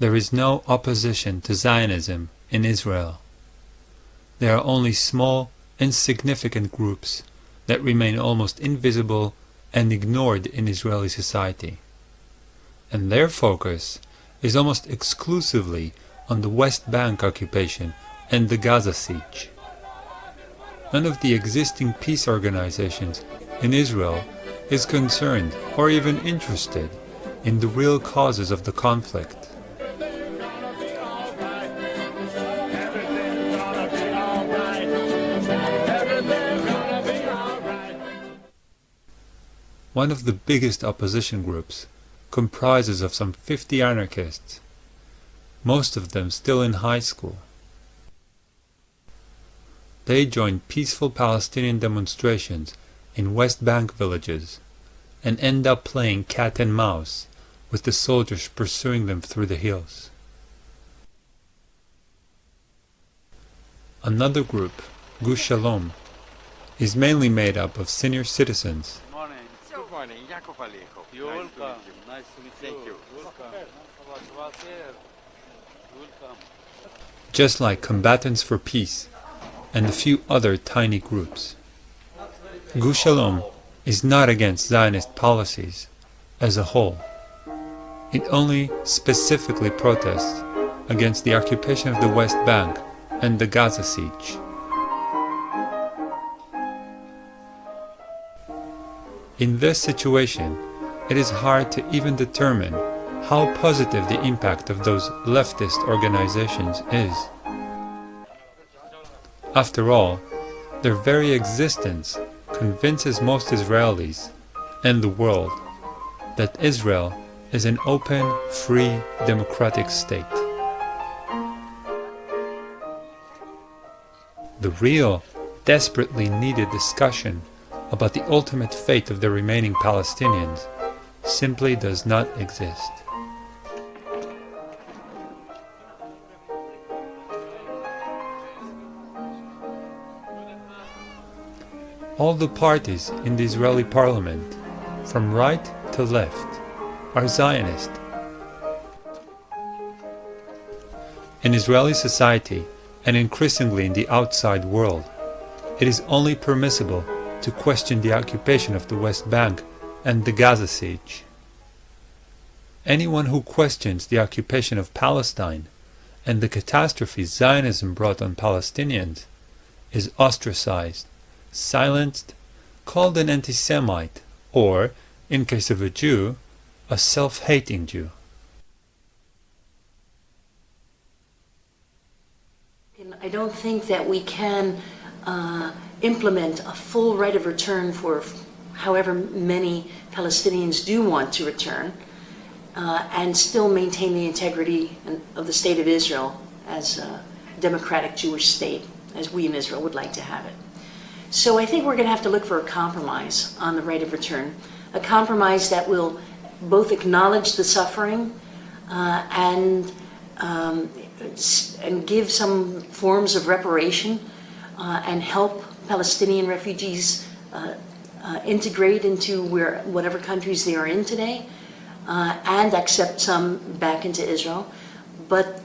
There is no opposition to Zionism in Israel. There are only small, insignificant groups that remain almost invisible and ignored in Israeli society. And their focus is almost exclusively on the West Bank occupation and the Gaza siege. None of the existing peace organizations in Israel is concerned or even interested in the real causes of the conflict. One of the biggest opposition groups comprises of some 50 anarchists, most of them still in high school. They joined peaceful Palestinian demonstrations in West Bank villages and end up playing cat and mouse with the soldiers pursuing them through the hills. Another group, Gush Shalom, is mainly made up of senior citizens.
You're welcome. Nice to meet you. Thank you. Welcome.
Just like Combatants for Peace and a few other tiny groups. Gush Shalom is not against Zionist policies as a whole. It only specifically protests against the occupation of the West Bank and the Gaza siege. In this situation, it is hard to even determine how positive the impact of those leftist organizations is. After all, their very existence convinces most Israelis and the world that Israel is an open, free, democratic state. The real, desperately needed discussion about the ultimate fate of the remaining Palestinians simply does not exist. All the parties in the Israeli parliament, from right to left, are Zionist. In Israeli society, and increasingly in the outside world, it is only permissible to question the occupation of the West Bank and the Gaza siege. Anyone who questions the occupation of Palestine and the catastrophe Zionism brought on Palestinians is ostracized, silenced, called an anti-Semite, or, in case of a Jew, a self-hating Jew.
I don't think that we can implement a full right of return for however many Palestinians do want to return and still maintain the integrity of the state of Israel as a democratic Jewish state, as we in Israel would like to have it. So I think we're going to have to look for a compromise on the right of return, a compromise that will both acknowledge the suffering and give some forms of reparation and help Palestinian refugees integrate into whatever countries they are in today and accept some back into Israel. But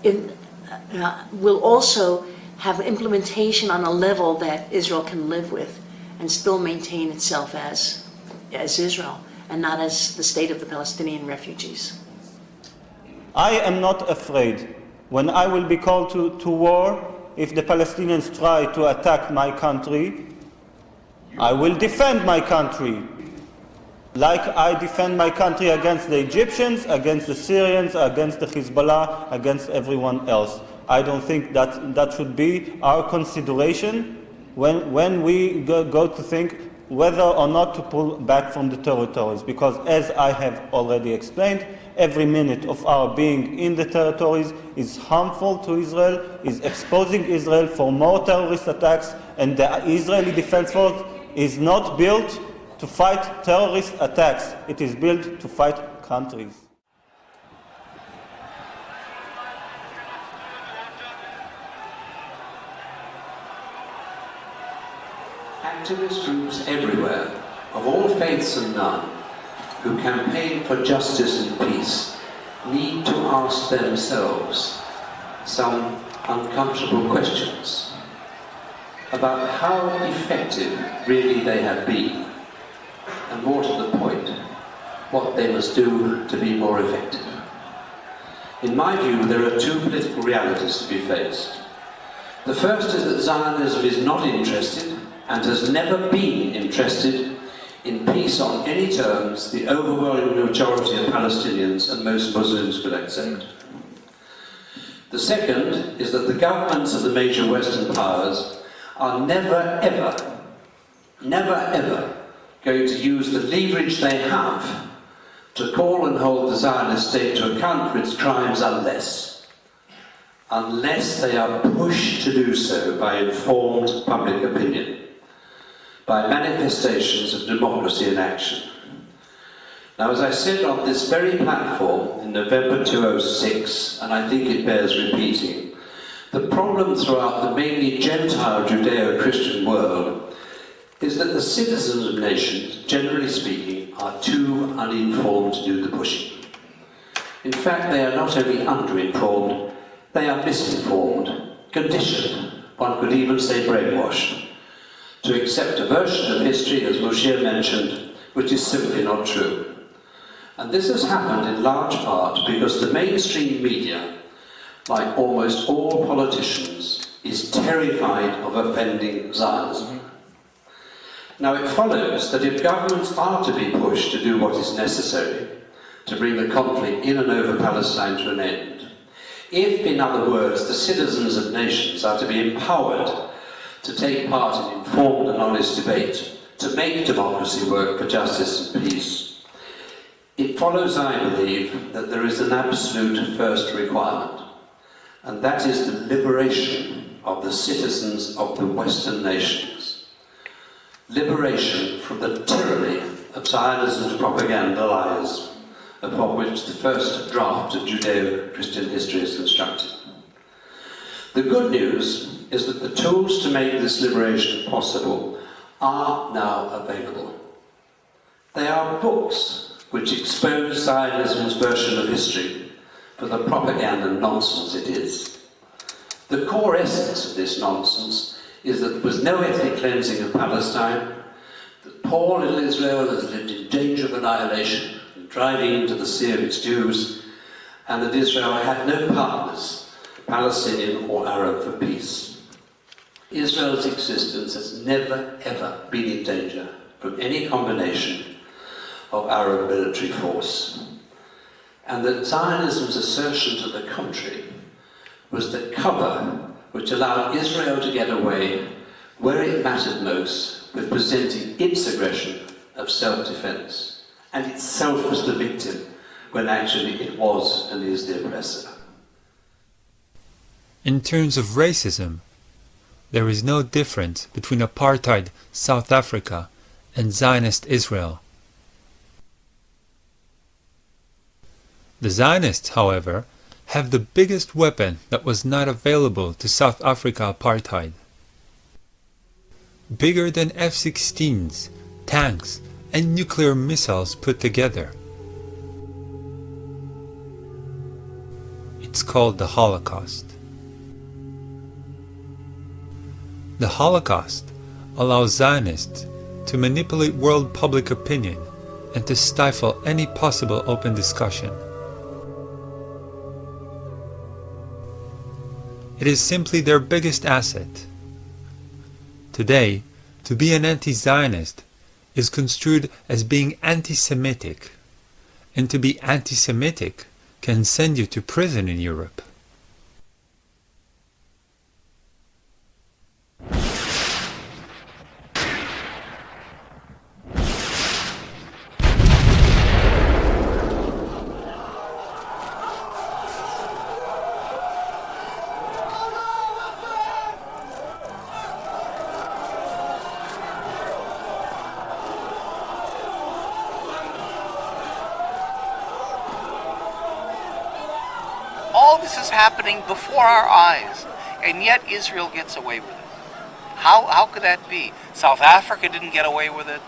we'll also have implementation on a level that Israel can live with and still maintain itself as Israel and not as the state of the Palestinian refugees.
I am not afraid. When I will be called to war, if the Palestinians try to attack my country, I will defend my country. Like I defend my country against the Egyptians, against the Syrians, against the Hezbollah, against everyone else. I don't think that should be our consideration when we go to think whether or not to pull back from the territories. Because as I have already explained, every minute of our being in the territories is harmful to Israel, is exposing Israel for more terrorist attacks, and the Israeli Defense Force is not built to fight terrorist attacks. It is built to fight countries.
Activist groups everywhere, of all faiths and none, who campaign for justice and peace, need to ask themselves some uncomfortable questions about how effective really they have been, and more to the point, what they must do to be more effective. In my view, there are two political realities to be faced. The first is that Zionism is not interested, and has never been interested, in peace on any terms the overwhelming majority of Palestinians and most Muslims could accept. The second is that the governments of the major Western powers are never ever going to use the leverage they have to call and hold the Zionist state to account for its crimes unless they are pushed to do so by informed public opinion, by manifestations of democracy in action. Now, as I said on this very platform in November 2006, and I think it bears repeating, the problem throughout the mainly Gentile Judeo-Christian world is that the citizens of nations, generally speaking, are too uninformed to do the pushing. In fact, they are not only underinformed, they are misinformed, conditioned, one could even say brainwashed, to accept a version of history, as Moshe mentioned, which is simply not true. And this has happened in large part because the mainstream media, like almost all politicians, is terrified of offending Zionism. Now it follows that if governments are to be pushed to do what is necessary to bring the conflict in and over Palestine to an end, if, in other words, the citizens of nations are to be empowered to take part in informed and honest debate, to make democracy work for justice and peace, it follows, I believe, that there is an absolute first requirement, and that is the liberation of the citizens of the Western nations. Liberation from the tyranny of Zionism's propaganda lies, upon which the first draft of Judeo-Christian history is constructed. The good news is that the tools to make this liberation possible are now available. They are books which expose Zionism's version of history for the propaganda nonsense it is. The core essence of this nonsense is that there was no ethnic cleansing of Palestine, that poor little Israel has lived in danger of annihilation and driving into the sea of its Jews, and that Israel had no partners, Palestinian or Arab, for peace. Israel's existence has never, ever been in danger from any combination of Arab military force. And that Zionism's assertion to the contrary was the cover which allowed Israel to get away where it mattered most with presenting its aggression of self-defense, and itself was the victim when actually it was and is the oppressor.
In terms of racism, there is no difference between apartheid South Africa and Zionist Israel. The Zionists, however, have the biggest weapon that was not available to South Africa apartheid. Bigger than F-16s, tanks, and nuclear missiles put together. It's called the Holocaust. The Holocaust allows Zionists to manipulate world public opinion and to stifle any possible open discussion. It is simply their biggest asset. Today, to be an anti-Zionist is construed as being anti-Semitic, and to be anti-Semitic can send you to prison in Europe.
All this is happening before our eyes, and yet Israel gets away with it. How could that be? South Africa didn't get away with it.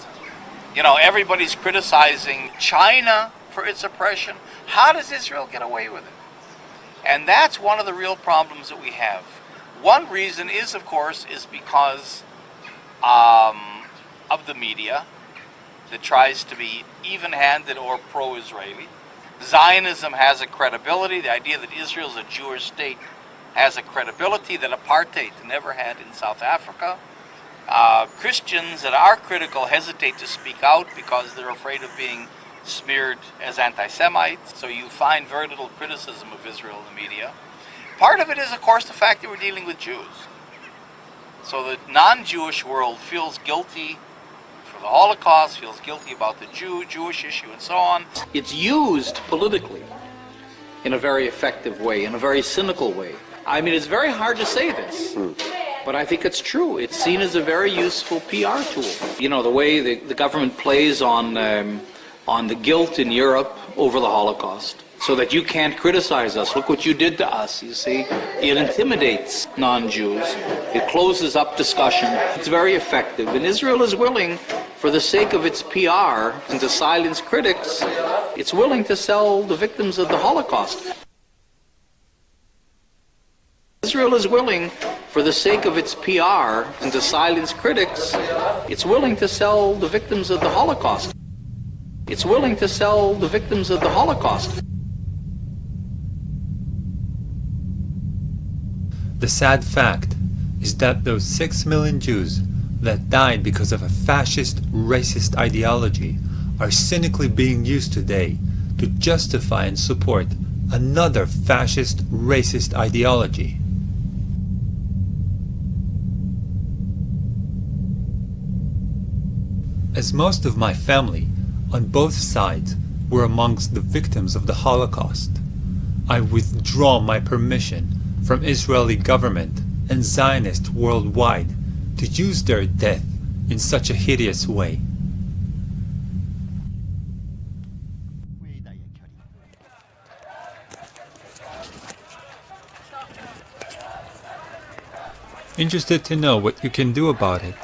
You know, everybody's criticizing China for its oppression. How does Israel get away with it? And that's one of the real problems that we have. One reason is, of course, is because of the media that tries to be even-handed or pro-Israeli. Zionism has a credibility. The idea that Israel is a Jewish state has a credibility that apartheid never had in South Africa. Christians that are critical hesitate to speak out because they're afraid of being smeared as anti-Semites. So you find very little criticism of Israel in the media. Part of it is, of course, the fact that we're dealing with Jews. So the non-Jewish world feels guilty for the Holocaust, feels guilty about the Jewish issue, and so on. It's used politically in a very effective way, in a very cynical way. I mean, it's very hard to say this, but I think it's true. It's seen as a very useful PR tool. You know, the way the government plays on the guilt in Europe over the Holocaust, so that you can't criticize us. Look what you did to us, you see. It intimidates non-Jews. It closes up discussion. It's very effective. And Israel is willing, for the sake of its PR and to silence critics, it's willing to sell the victims of the Holocaust. Israel is willing, for the sake of its PR and to silence critics, it's willing to sell the victims of the Holocaust. It's willing to sell the victims of the Holocaust.
The sad fact is that those 6 million Jews that died because of a fascist, racist ideology are cynically being used today to justify and support another fascist, racist ideology. As most of my family, on both sides, were amongst the victims of the Holocaust, I withdraw my permission from Israeli government and Zionists worldwide to use their death in such a hideous way. Interested to know what you can do about it?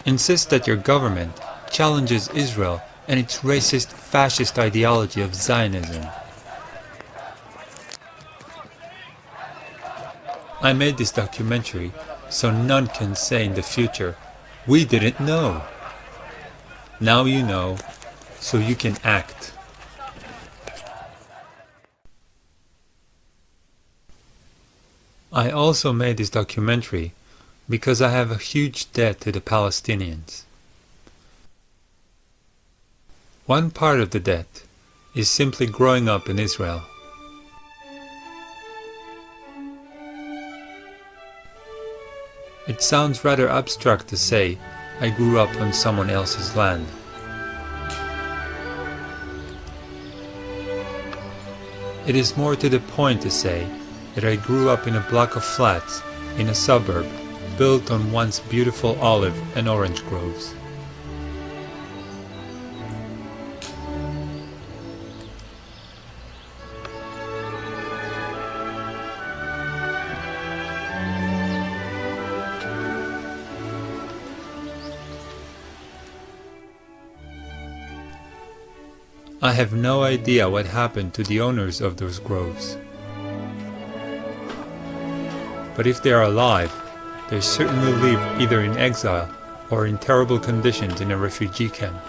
Insist that your government challenges Israel and its racist, fascist ideology of Zionism. I made this documentary so none can say in the future, "We didn't know." Now you know, so you can act. I also made this documentary because I have a huge debt to the Palestinians. One part of the debt is simply growing up in Israel. It sounds rather abstract to say I grew up on someone else's land. It is more to the point to say that I grew up in a block of flats in a suburb built on once beautiful olive and orange groves. I have no idea what happened to the owners of those groves. But if they are alive, they certainly live either in exile or in terrible conditions in a refugee camp.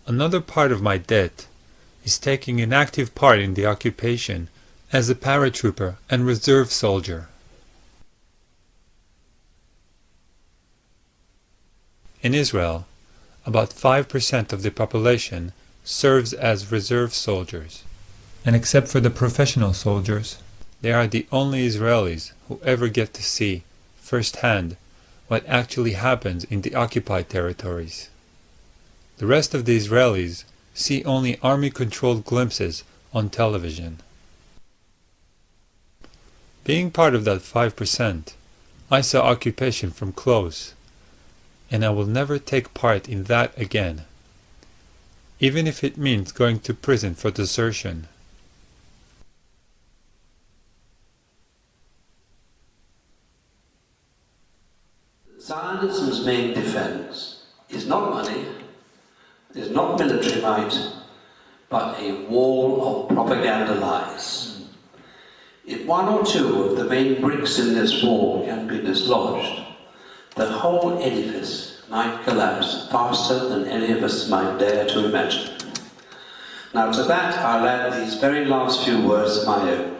Another part of my debt is taking an active part in the occupation as a paratrooper and reserve soldier. In Israel, about 5% of the population serves as reserve soldiers, and except for the professional soldiers, they are the only Israelis who ever get to see firsthand what actually happens in the occupied territories. The rest of the Israelis see only army-controlled glimpses on television. Being part of that 5%, I saw occupation from close, and I will never take part in that again, even if it means going to prison for desertion.
Zionism's main defense is not money, is not military might, but a wall of propaganda lies. If one or two of the main bricks in this wall can be dislodged, the whole edifice might collapse faster than any of us might dare to imagine. Now to that I'll add these very last few words of my own.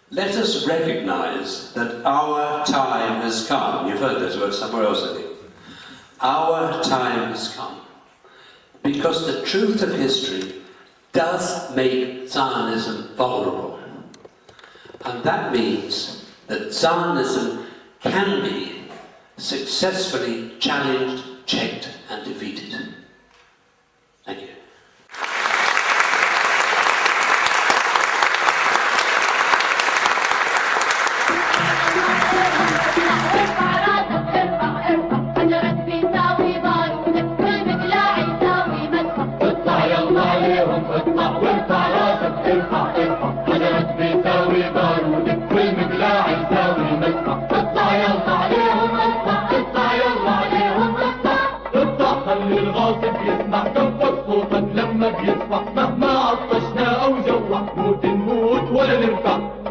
Let us recognize that our time has come. You've heard those words somewhere else, I think. Our time has come. Because the truth of history does make Zionism vulnerable. And that means that Zionism can be successfully challenged, checked, and defeated. Thank you.
لما بيصبح مهما عطشنا او جوع نموت ولا نرفع